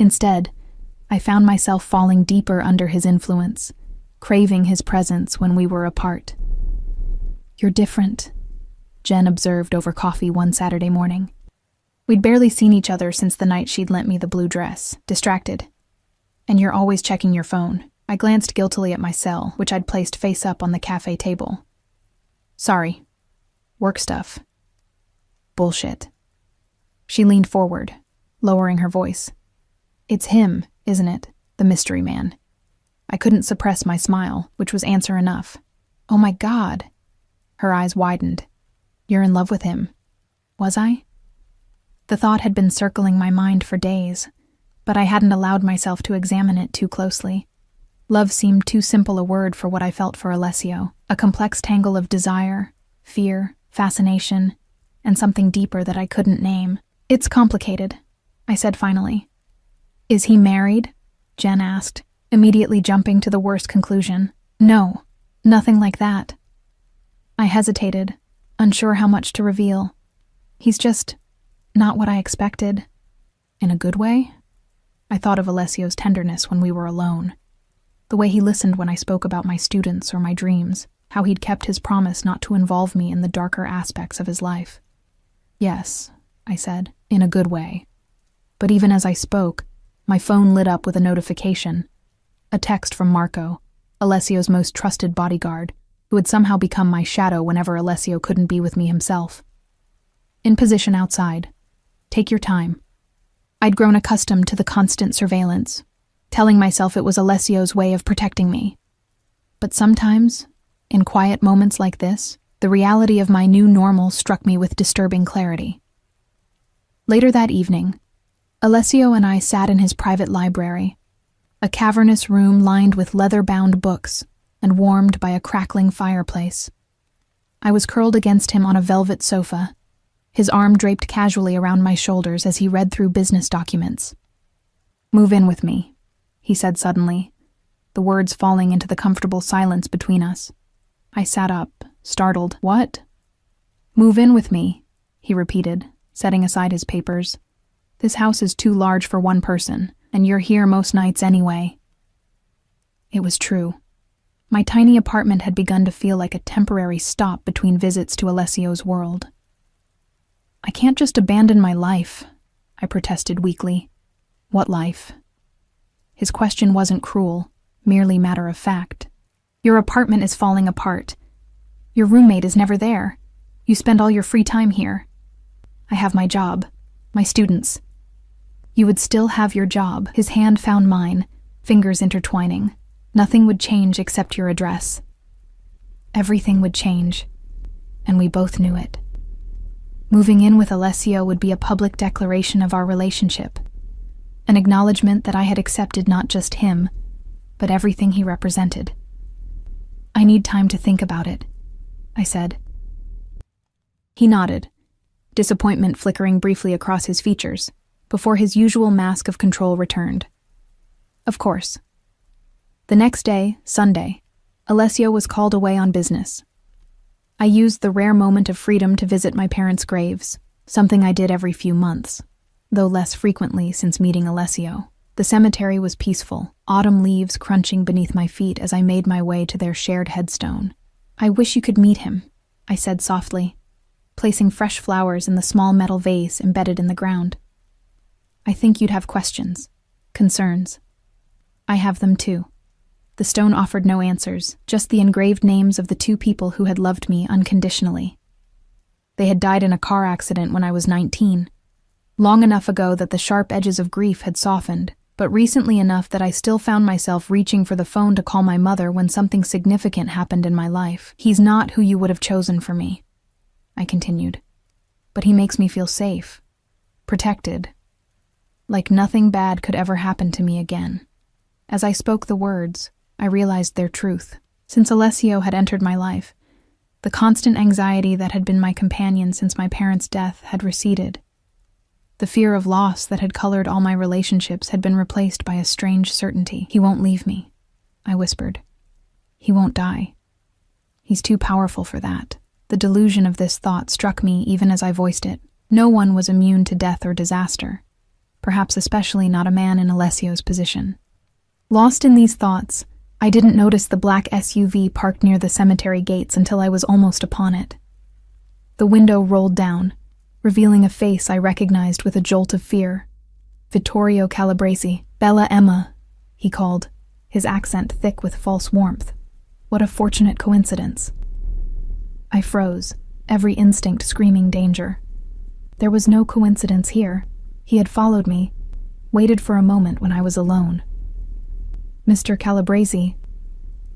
Instead, I found myself falling deeper under his influence, craving his presence when we were apart. "You're different," Jen observed over coffee one Saturday morning. We'd barely seen each other since the night she'd lent me the blue dress, distracted. "And you're always checking your phone." I glanced guiltily at my cell, which I'd placed face up on the cafe table. "Sorry. Work stuff." "Bullshit." She leaned forward, lowering her voice. "It's him, isn't it? The mystery man." I couldn't suppress my smile, which was answer enough. "Oh my God." Her eyes widened. "You're in love with him." Was I? The thought had been circling my mind for days, but I hadn't allowed myself to examine it too closely. Love seemed too simple a word for what I felt for Alessio, a complex tangle of desire, fear, fascination, and something deeper that I couldn't name. "It's complicated," I said finally. "Is he married?" Jen asked, immediately jumping to the worst conclusion. "No, nothing like that." I hesitated, unsure how much to reveal. "He's just not what I expected." "In a good way?" I thought of Alessio's tenderness when we were alone. The way he listened when I spoke about my students or my dreams, how he'd kept his promise not to involve me in the darker aspects of his life. "Yes," I said, "in a good way." But even as I spoke, my phone lit up with a notification. A text from Marco, Alessio's most trusted bodyguard, who had somehow become my shadow whenever Alessio couldn't be with me himself. "In position outside. Take your time." I'd grown accustomed to the constant surveillance, telling myself it was Alessio's way of protecting me. But sometimes, in quiet moments like this, the reality of my new normal struck me with disturbing clarity. Later that evening, Alessio and I sat in his private library, a cavernous room lined with leather-bound books and warmed by a crackling fireplace. I was curled against him on a velvet sofa, his arm draped casually around my shoulders as he read through business documents. "Move in with me," he said suddenly, the words falling into the comfortable silence between us. I sat up, startled. "What?" "Move in with me," he repeated, setting aside his papers. "This house is too large for one person, and you're here most nights anyway." It was true. My tiny apartment had begun to feel like a temporary stop between visits to Alessio's world. "I can't just abandon my life," I protested weakly. "What life?" His question wasn't cruel, merely matter of fact. "Your apartment is falling apart. Your roommate is never there. You spend all your free time here. I have my job, my students." "You would still have your job." His hand found mine, fingers intertwining. "Nothing would change except your address." Everything would change, and we both knew it. Moving in with Alessio would be a public declaration of our relationship, an acknowledgement that I had accepted not just him, but everything he represented. "I need time to think about it," I said. He nodded, disappointment flickering briefly across his features, before his usual mask of control returned. "Of course." The next day, Sunday, Alessio was called away on business. I used the rare moment of freedom to visit my parents' graves, something I did every few months, though less frequently since meeting Alessio. The cemetery was peaceful, autumn leaves crunching beneath my feet as I made my way to their shared headstone. "I wish you could meet him," I said softly, placing fresh flowers in the small metal vase embedded in the ground. "I think you'd have questions." Concerns. I have them too. The stone offered no answers, just the engraved names of the two people who had loved me unconditionally. They had died in a car accident when I was 19. Long enough ago that the sharp edges of grief had softened, but recently enough that I still found myself reaching for the phone to call my mother when something significant happened in my life. He's not who you would have chosen for me, I continued. But he makes me feel safe, protected, like nothing bad could ever happen to me again. As I spoke the words, I realized their truth. Since Alessio had entered my life, the constant anxiety that had been my companion since my parents' death had receded. The fear of loss that had colored all my relationships had been replaced by a strange certainty. He won't leave me, I whispered. He won't die. He's too powerful for that. The delusion of this thought struck me even as I voiced it. No one was immune to death or disaster, perhaps especially not a man in Alessio's position. Lost in these thoughts, I didn't notice the black SUV parked near the cemetery gates until I was almost upon it. The window rolled down, revealing a face I recognized with a jolt of fear. Vittorio Calabresi. "Bella Emma," he called, his accent thick with false warmth. What a fortunate coincidence. I froze, every instinct screaming danger. There was no coincidence here. He had followed me, waited for a moment when I was alone. "Mr. Calabresi,"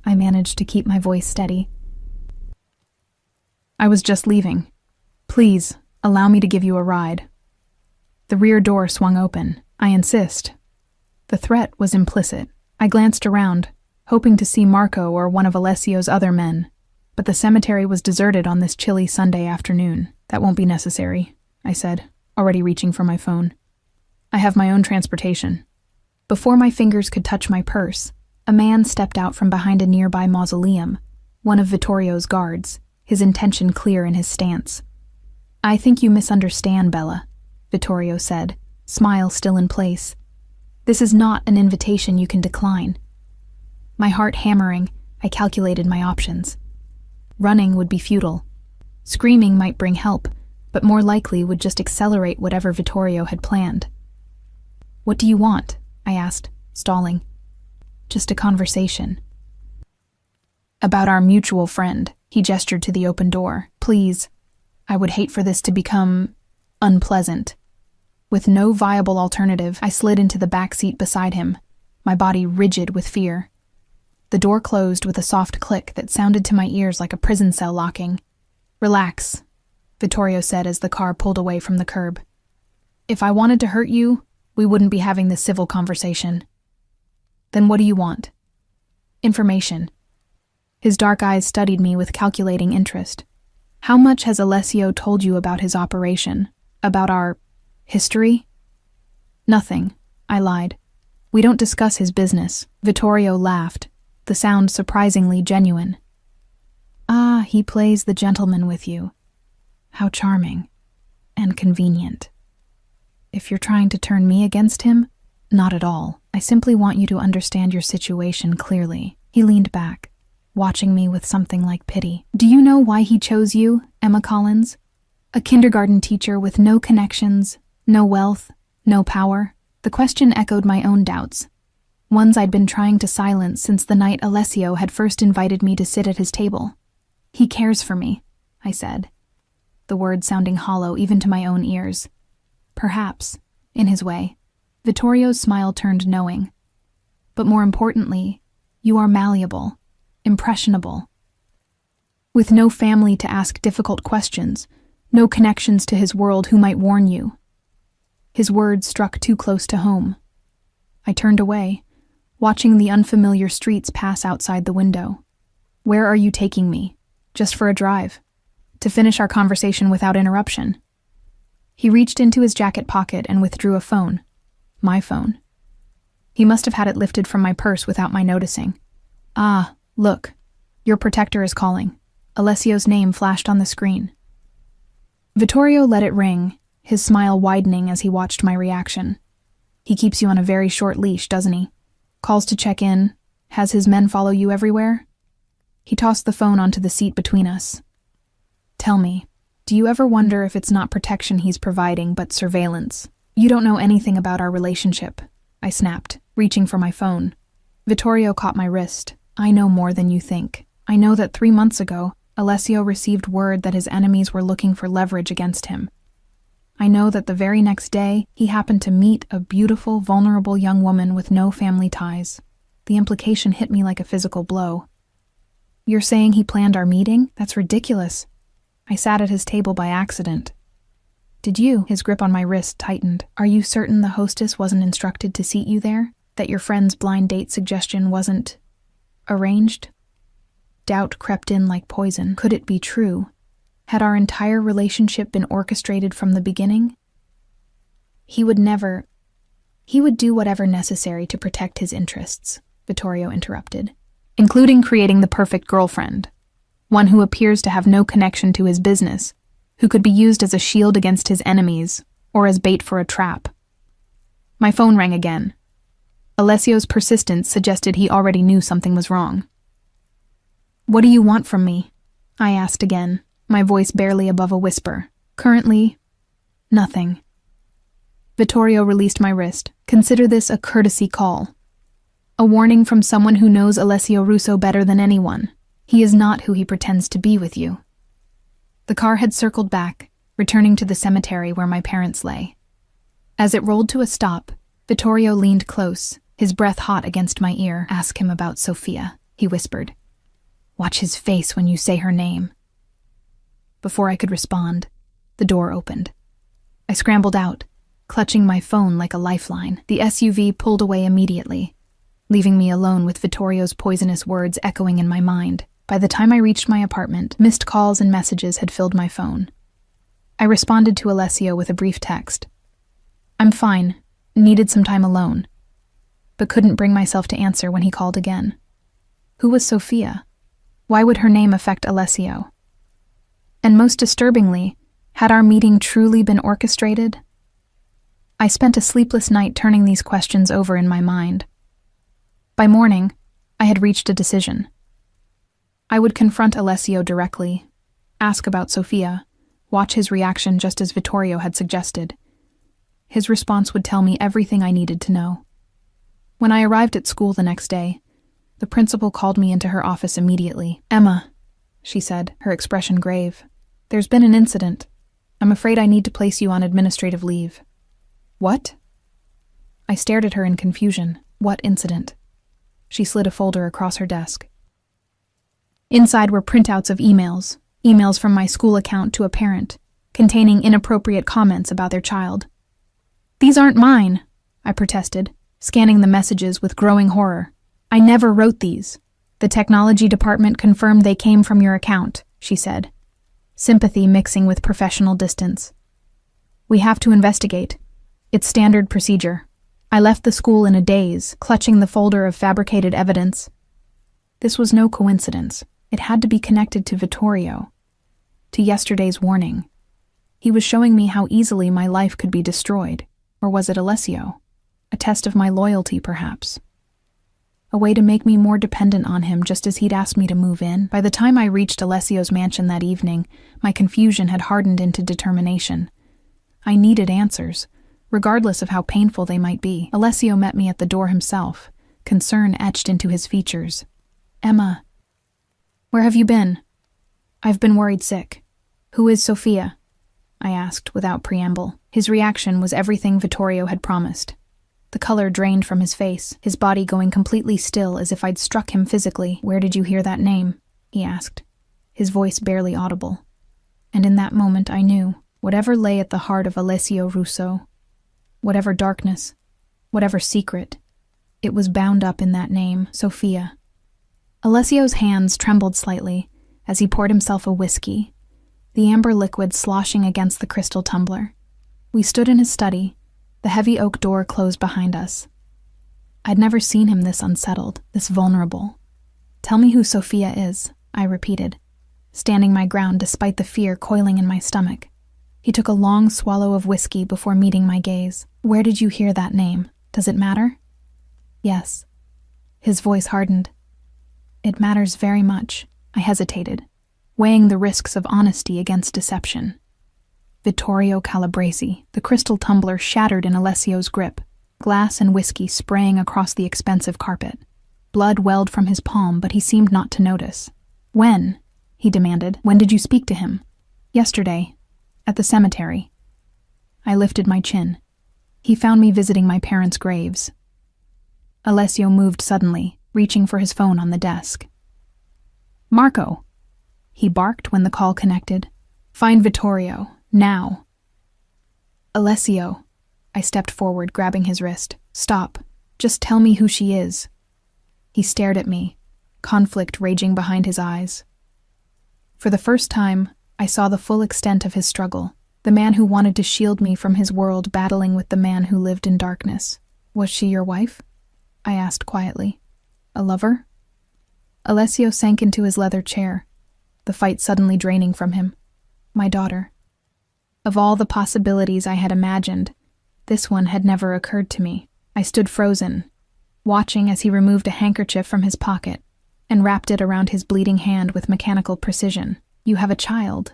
I managed to keep my voice steady. "I was just leaving. Please, allow me to give you a ride." The rear door swung open. "I insist." The threat was implicit. I glanced around, hoping to see Marco or one of Alessio's other men, but the cemetery was deserted on this chilly Sunday afternoon. "That won't be necessary," I said, already reaching for my phone. "I have my own transportation." Before my fingers could touch my purse, a man stepped out from behind a nearby mausoleum, one of Vittorio's guards, his intention clear in his stance. "I think you misunderstand, Bella," Vittorio said, smile still in place. "This is not an invitation you can decline." My heart hammering, I calculated my options. Running would be futile. Screaming might bring help, but more likely would just accelerate whatever Vittorio had planned. "What do you want?" I asked, stalling. "Just a conversation." "About our mutual friend," he gestured to the open door. "Please, I would hate for this to become unpleasant." With no viable alternative, I slid into the back seat beside him, my body rigid with fear. The door closed with a soft click that sounded to my ears like a prison cell locking. "Relax," Vittorio said as the car pulled away from the curb. "If I wanted to hurt you, we wouldn't be having this civil conversation." "Then what do you want?" "Information." His dark eyes studied me with calculating interest. "How much has Alessio told you about his operation? About our history?" "Nothing," I lied. "We don't discuss his business." Vittorio laughed, the sound surprisingly genuine. "Ah, he plays the gentleman with you. How charming. And convenient. If you're trying to turn me against him, not at all. I simply want you to understand your situation clearly." He leaned back, watching me with something like pity. "Do you know why he chose you, Emma Collins? A kindergarten teacher with no connections, no wealth, no power?" The question echoed my own doubts, ones I'd been trying to silence since the night Alessio had first invited me to sit at his table. "He cares for me," I said, the words sounding hollow even to my own ears. "Perhaps, in his way." Vittorio's smile turned knowing. "But more importantly, you are malleable, impressionable. With no family to ask difficult questions, no connections to his world who might warn you." His words struck too close to home. I turned away, watching the unfamiliar streets pass outside the window. "Where are you taking me? Just for a drive? To finish our conversation without interruption?" He reached into his jacket pocket and withdrew a phone. My phone. He must have had it lifted from my purse without my noticing. "Ah, look. Your protector is calling." Alessio's name flashed on the screen. Vittorio let it ring, his smile widening as he watched my reaction. "He keeps you on a very short leash, doesn't he? Calls to check in, has his men follow you everywhere?" He tossed the phone onto the seat between us. "Tell me, do you ever wonder if it's not protection he's providing, but surveillance? You don't know anything about our relationship," I snapped, reaching for my phone. Vittorio caught my wrist. I know more than you think. I know that 3 months ago, Alessio received word that his enemies were looking for leverage against him. I know that the very next day, he happened to meet a beautiful, vulnerable young woman with no family ties. The implication hit me like a physical blow. You're saying he planned our meeting? That's ridiculous. I sat at his table by accident. Did you? His grip on my wrist tightened. Are you certain the hostess wasn't instructed to seat you there? That your friend's blind date suggestion wasn't arranged? Doubt crept in like poison. Could it be true? Had our entire relationship been orchestrated from the beginning? He would do whatever necessary to protect his interests, Vittorio interrupted, including creating the perfect girlfriend, one who appears to have no connection to his business, who could be used as a shield against his enemies or as bait for a trap. My phone rang again. Alessio's persistence suggested he already knew something was wrong. What do you want from me? I asked again, my voice barely above a whisper. Currently, nothing. Vittorio released my wrist. Consider this a courtesy call. A warning from someone who knows Alessio Russo better than anyone. He is not who he pretends to be with you. The car had circled back, returning to the cemetery where my parents lay. As it rolled to a stop, Vittorio leaned close, his breath hot against my ear. Ask him about Sofia, he whispered. Watch his face when you say her name. Before I could respond, the door opened. I scrambled out, clutching my phone like a lifeline. The SUV pulled away immediately, leaving me alone with Vittorio's poisonous words echoing in my mind. By the time I reached my apartment, missed calls and messages had filled my phone. I responded to Alessio with a brief text. I'm fine, needed some time alone, but couldn't bring myself to answer when he called again. Who was Sofia? Why would her name affect Alessio? And most disturbingly, had our meeting truly been orchestrated? I spent a sleepless night turning these questions over in my mind. By morning, I had reached a decision. I would confront Alessio directly, ask about Sofia, watch his reaction just as Vittorio had suggested. His response would tell me everything I needed to know. When I arrived at school the next day, the principal called me into her office immediately. Emma, she said, her expression grave. There's been an incident. I'm afraid I need to place you on administrative leave. What? I stared at her in confusion. What incident? She slid a folder across her desk. Inside were printouts of emails from my school account to a parent, containing inappropriate comments about their child. These aren't mine, I protested, scanning the messages with growing horror. I never wrote these. The technology department confirmed they came from your account, she said, sympathy mixing with professional distance. We have to investigate. It's standard procedure. I left the school in a daze, clutching the folder of fabricated evidence. This was no coincidence. It had to be connected to Vittorio, to yesterday's warning. He was showing me how easily my life could be destroyed. Or was it Alessio? A test of my loyalty, perhaps. A way to make me more dependent on him just as he'd asked me to move in. By the time I reached Alessio's mansion that evening, my confusion had hardened into determination. I needed answers, regardless of how painful they might be. Alessio met me at the door himself, concern etched into his features. Emma, where have you been? I've been worried sick. Who is Sofia? I asked without preamble. His reaction was everything Vittorio had promised. The color drained from his face, his body going completely still as if I'd struck him physically. Where did you hear that name? He asked, his voice barely audible. And in that moment I knew, whatever lay at the heart of Alessio Russo, whatever darkness, whatever secret, it was bound up in that name, Sofia. Alessio's hands trembled slightly as he poured himself a whiskey, the amber liquid sloshing against the crystal tumbler. We stood in his study, the heavy oak door closed behind us. I'd never seen him this unsettled, this vulnerable. Tell me who Sofia is, I repeated, standing my ground despite the fear coiling in my stomach. He took a long swallow of whiskey before meeting my gaze. Where did you hear that name? Does it matter? Yes. His voice hardened. It matters very much, I hesitated, weighing the risks of honesty against deception. Vittorio Calabresi, the crystal tumbler shattered in Alessio's grip. glass and whiskey spraying across the expensive carpet. Blood welled from his palm, but he seemed not to notice. "When?" he demanded. "When did you speak to him?" "Yesterday. At the cemetery." I lifted my chin. "He found me visiting my parents' graves." Alessio moved suddenly, reaching for his phone on the desk. "Marco!" he barked when the call connected. "Find Vittorio, now." "Alessio," I stepped forward, grabbing his wrist. "Stop. Just tell me who she is." He stared at me, conflict raging behind his eyes. For the first time, I saw the full extent of his struggle, the man who wanted to shield me from his world battling with the man who lived in darkness. "Was she your wife?" I asked quietly. "A lover?" Alessio sank into his leather chair, the fight suddenly draining from him. "My daughter." Of all the possibilities I had imagined, this one had never occurred to me. I stood frozen, watching as he removed a handkerchief from his pocket and wrapped it around his bleeding hand with mechanical precision. "You have a child,"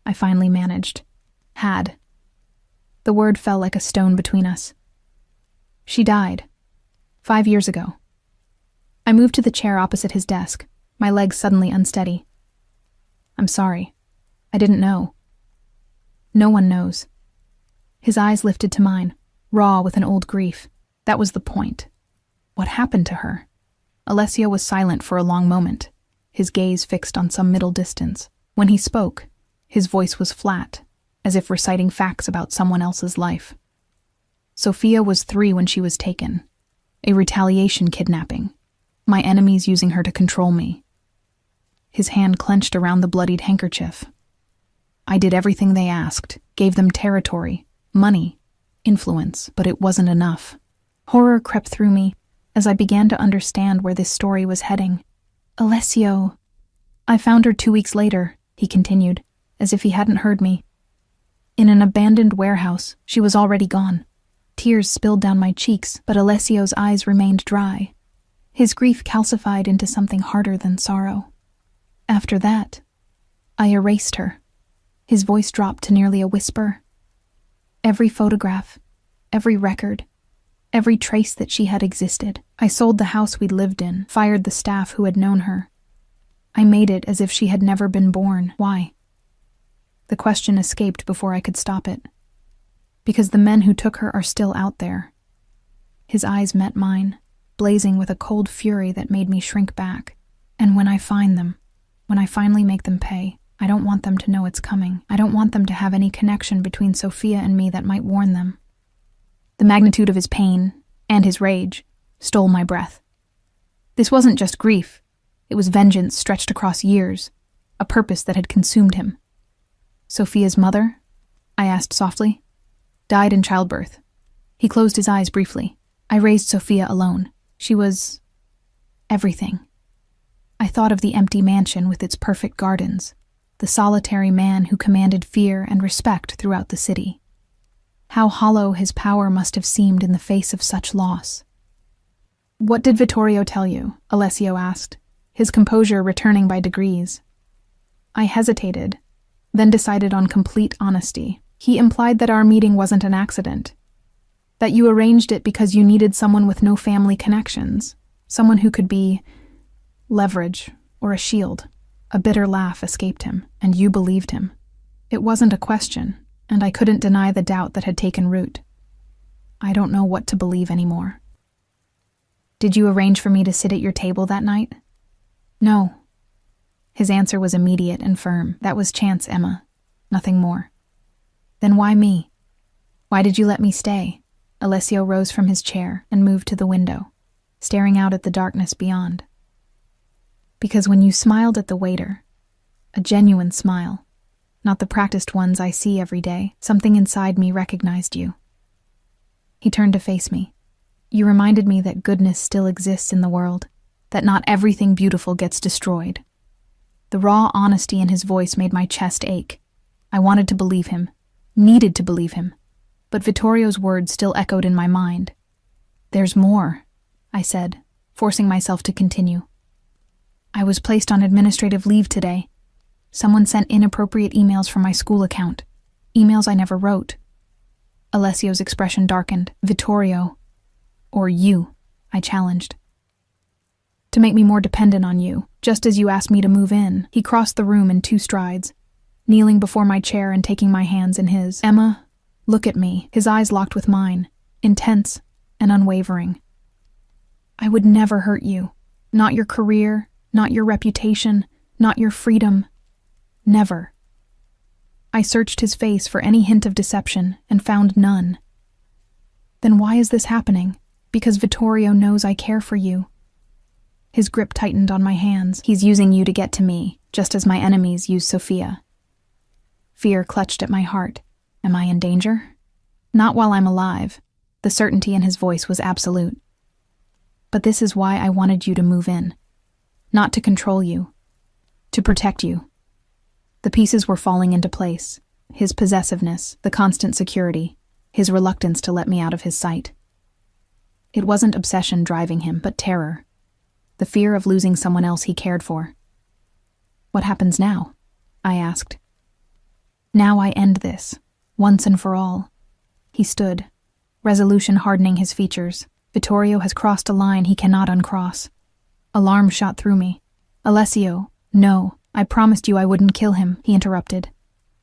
I finally managed. "Had." The word fell like a stone between us. "She died. 5 years ago." I moved to the chair opposite his desk, my legs suddenly unsteady. "I'm sorry. I didn't know." "No one knows." His eyes lifted to mine, raw with an old grief. That was the point. What happened to her? Alessio was silent for a long moment, his gaze fixed on some middle distance. When he spoke, his voice was flat, as if reciting facts about someone else's life. Sophia was 3 when she was taken. A retaliation kidnapping. My enemies using her to control me. His hand clenched around the bloodied handkerchief. I did everything they asked, gave them territory, money, influence, but it wasn't enough. Horror crept through me as I began to understand where this story was heading. "Alessio." "I found her 2 weeks later," he continued, as if he hadn't heard me. "In an abandoned warehouse. She was already gone." Tears spilled down my cheeks, but Alessio's eyes remained dry. His grief calcified into something harder than sorrow. "After that, I erased her." His voice dropped to nearly a whisper. "Every photograph, every record, every trace that she had existed. I sold the house we'd lived in, fired the staff who had known her. I made it as if she had never been born. Why?" The question escaped before I could stop it. "Because the men who took her are still out there." His eyes met mine, blazing with a cold fury that made me shrink back. "And when I find them, when I finally make them pay, I don't want them to know it's coming. I don't want them to have any connection between Sophia and me that might warn them." The magnitude of his pain, and his rage, stole my breath. This wasn't just grief. It was vengeance stretched across years, a purpose that had consumed him. "Sophia's mother?" I asked softly. "Died in childbirth." He closed his eyes briefly. "I raised Sophia alone. She was everything." I thought of the empty mansion with its perfect gardens, the solitary man who commanded fear and respect throughout the city. How hollow his power must have seemed in the face of such loss. "What did Vittorio tell you?" Alessio asked, his composure returning by degrees. I hesitated, then decided on complete honesty. "He implied that our meeting wasn't an accident, that you arranged it because you needed someone with no family connections, someone who could be leverage or a shield." A bitter laugh escaped him, and you believed him. It wasn't a question, and I couldn't deny the doubt that had taken root. I don't know what to believe anymore. "Did you arrange for me to sit at your table that night?" "No." His answer was immediate and firm. "That was chance, Emma. Nothing more." "Then why me? Why did you let me stay?" Alessio rose from his chair and moved to the window, staring out at the darkness beyond. "Because when you smiled at the waiter, a genuine smile, not the practiced ones I see every day, something inside me recognized you." He turned to face me. "You reminded me that goodness still exists in the world, that not everything beautiful gets destroyed." The raw honesty in his voice made my chest ache. I wanted to believe him, needed to believe him, but Vittorio's words still echoed in my mind. "There's more," I said, forcing myself to continue. "I was placed on administrative leave today. Someone sent inappropriate emails from my school account, emails I never wrote." Alessio's expression darkened. "Vittorio, Or you, I challenged. To make me more dependent on you, just as you asked me to move in. He crossed the room in 2 strides, kneeling before my chair and taking my hands in his. Emma, look at me. His eyes locked with mine, intense and unwavering. I would never hurt you. Not your career, not your reputation, not your freedom. Never. I searched his face for any hint of deception and found none. Then why is this happening? Because Vittorio knows I care for you. His grip tightened on my hands. He's using you to get to me, just as my enemies use Sophia. Fear clutched at my heart. Am I in danger? Not while I'm alive. The certainty in his voice was absolute. But this is why I wanted you to move in. Not to control you. To protect you. The pieces were falling into place. His possessiveness, the constant security, his reluctance to let me out of his sight. It wasn't obsession driving him, but terror. The fear of losing someone else he cared for. What happens now? I asked. Now I end this, once and for all. He stood, resolution hardening his features. Vittorio has crossed a line he cannot uncross. Alarm shot through me. Alessio, no, I promised you I wouldn't kill him, he interrupted.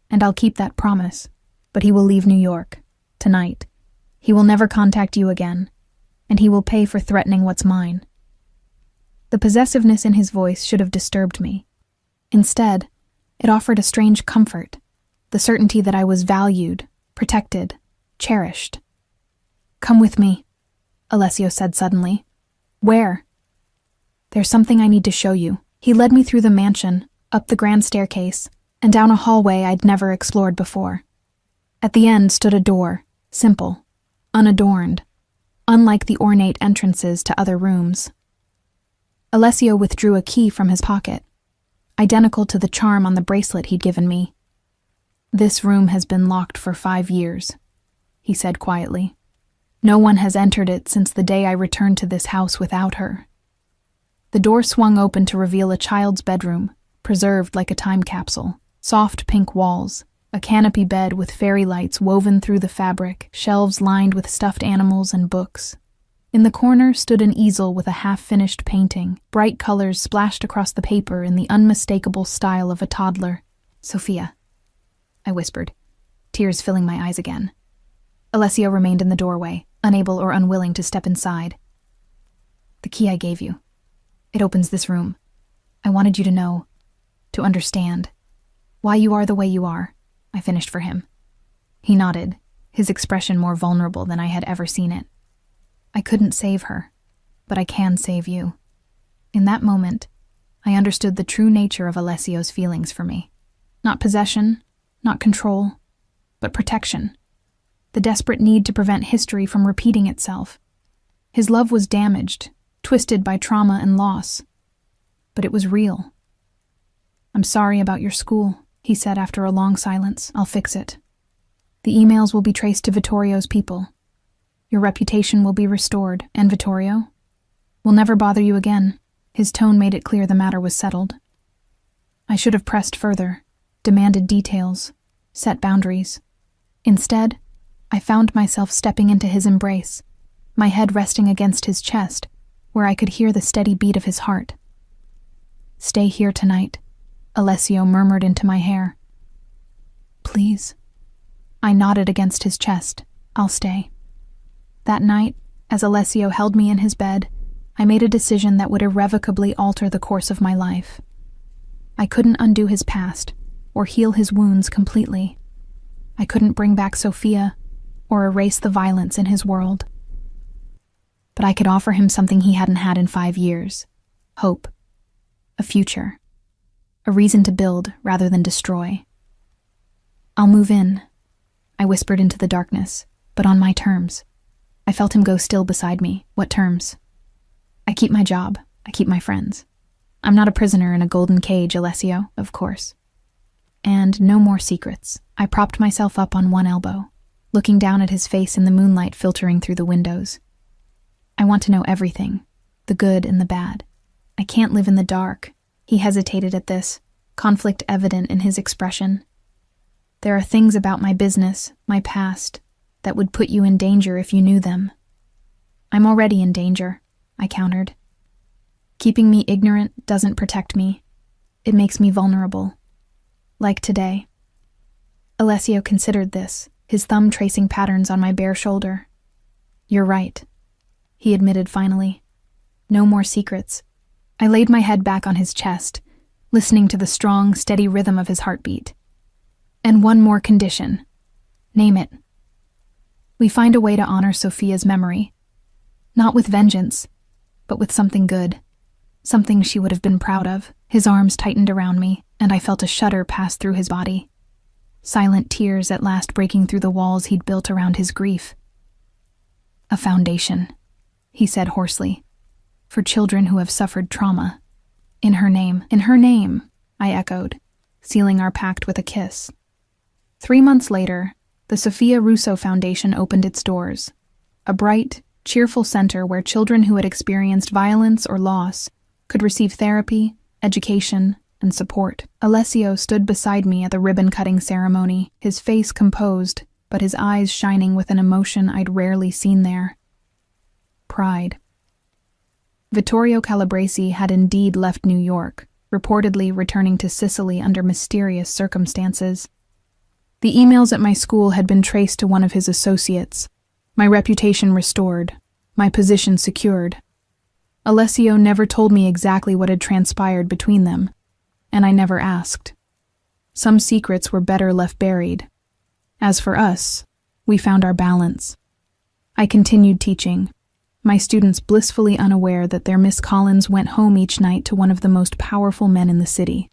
And I'll keep that promise. But he will leave New York, tonight. He will never contact you again, and he will pay for threatening what's mine. The possessiveness in his voice should have disturbed me. Instead, it offered a strange comfort, the certainty that I was valued, protected, cherished. Come with me, Alessio said suddenly. Where? There's something I need to show you. He led me through the mansion, up the grand staircase, and down a hallway I'd never explored before. At the end stood a door, simple, unadorned, unlike the ornate entrances to other rooms. Alessio withdrew a key from his pocket, identical to the charm on the bracelet he'd given me. This room has been locked for 5 years, he said quietly. No one has entered it since the day I returned to this house without her. The door swung open to reveal a child's bedroom, preserved like a time capsule. Soft pink walls, a canopy bed with fairy lights woven through the fabric, shelves lined with stuffed animals and books. In the corner stood an easel with a half-finished painting, bright colors splashed across the paper in the unmistakable style of a toddler. Sophia, I whispered, tears filling my eyes again. Alessio remained in the doorway, unable or unwilling to step inside. The key I gave you. It opens this room. I wanted you to know, to understand, why you are the way you are, I finished for him. He nodded, his expression more vulnerable than I had ever seen it. I couldn't save her, but I can save you. In that moment, I understood the true nature of Alessio's feelings for me. Not possession, not control, but protection. The desperate need to prevent history from repeating itself. His love was damaged, twisted by trauma and loss, but it was real. I'm sorry about your school, he said after a long silence. I'll fix it. The emails will be traced to Vittorio's people. Your reputation will be restored, and Vittorio will never bother you again. His tone made it clear the matter was settled. I should have pressed further, demanded details, set boundaries. Instead, I found myself stepping into his embrace, my head resting against his chest, where I could hear the steady beat of his heart. Stay here tonight, Alessio murmured into my hair. Please. I nodded against his chest. I'll stay. That night, as Alessio held me in his bed, I made a decision that would irrevocably alter the course of my life. I couldn't undo his past, or heal his wounds completely. I couldn't bring back Sophia, or erase the violence in his world. But I could offer him something he hadn't had in 5 years. Hope. A future. A reason to build rather than destroy. I'll move in, I whispered into the darkness, but on my terms. I felt him go still beside me. What terms? I keep my job. I keep my friends. I'm not a prisoner in a golden cage, Alessio, of course. And no more secrets. I propped myself up on one elbow, looking down at his face in the moonlight filtering through the windows. I want to know everything, the good and the bad. I can't live in the dark. He hesitated at this, conflict evident in his expression. There are things about my business, my past, that would put you in danger if you knew them. I'm already in danger, I countered. Keeping me ignorant doesn't protect me. It makes me vulnerable. Like today. Alessio considered this, his thumb tracing patterns on my bare shoulder. You're right, he admitted finally. No more secrets. I laid my head back on his chest, listening to the strong, steady rhythm of his heartbeat. And one more condition. Name it. We find a way to honor Sophia's memory. Not with vengeance, but with something good. Something she would have been proud of. His arms tightened around me, and I felt a shudder pass through his body. Silent tears at last breaking through the walls he'd built around his grief. A foundation, he said hoarsely, for children who have suffered trauma. In her name, I echoed, sealing our pact with a kiss. 3 months later, the Sophia Russo Foundation opened its doors, a bright, cheerful center where children who had experienced violence or loss could receive therapy, education, and support. Alessio stood beside me at the ribbon-cutting ceremony, his face composed, but his eyes shining with an emotion I'd rarely seen there. Pride. Vittorio Calabresi had indeed left New York, reportedly returning to Sicily under mysterious circumstances. The emails at my school had been traced to one of his associates, my reputation restored, my position secured. Alessio never told me exactly what had transpired between them, and I never asked. Some secrets were better left buried. As for us, we found our balance. I continued teaching, my students blissfully unaware that their Miss Collins went home each night to one of the most powerful men in the city.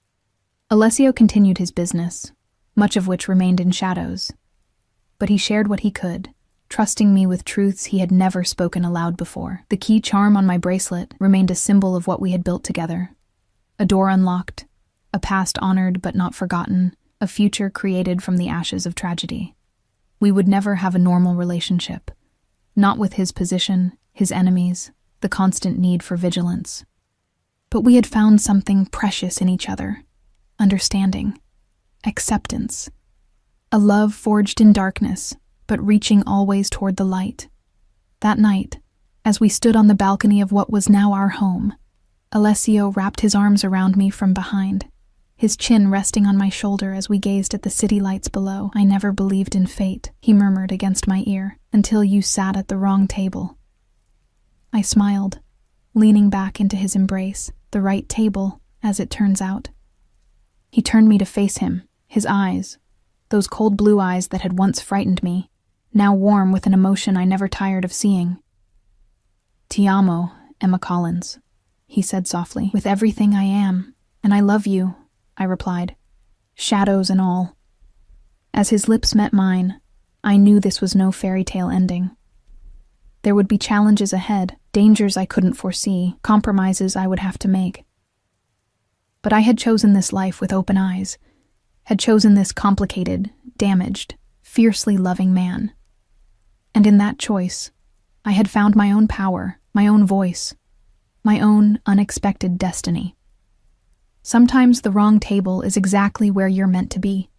Alessio continued his business, much of which remained in shadows. But he shared what he could, trusting me with truths he had never spoken aloud before. The key charm on my bracelet remained a symbol of what we had built together. A door unlocked, a past honored but not forgotten, a future created from the ashes of tragedy. We would never have a normal relationship, not with his position, his enemies, the constant need for vigilance. But we had found something precious in each other, understanding, acceptance, a love forged in darkness, but reaching always toward the light. That night, as we stood on the balcony of what was now our home, Alessio wrapped his arms around me from behind, his chin resting on my shoulder as we gazed at the city lights below. I never believed in fate, he murmured against my ear, until you sat at the wrong table. I smiled, leaning back into his embrace, the right table, as it turns out. He turned me to face him, his eyes, those cold blue eyes that had once frightened me, now warm with an emotion I never tired of seeing. Ti amo, Emma Collins, he said softly. With everything I am, and I love you, I replied, shadows and all. As his lips met mine, I knew this was no fairy tale ending. There would be challenges ahead, dangers I couldn't foresee, compromises I would have to make. But I had chosen this life with open eyes, had chosen this complicated, damaged, fiercely loving man. And in that choice, I had found my own power, my own voice, my own unexpected destiny. Sometimes the wrong table is exactly where you're meant to be.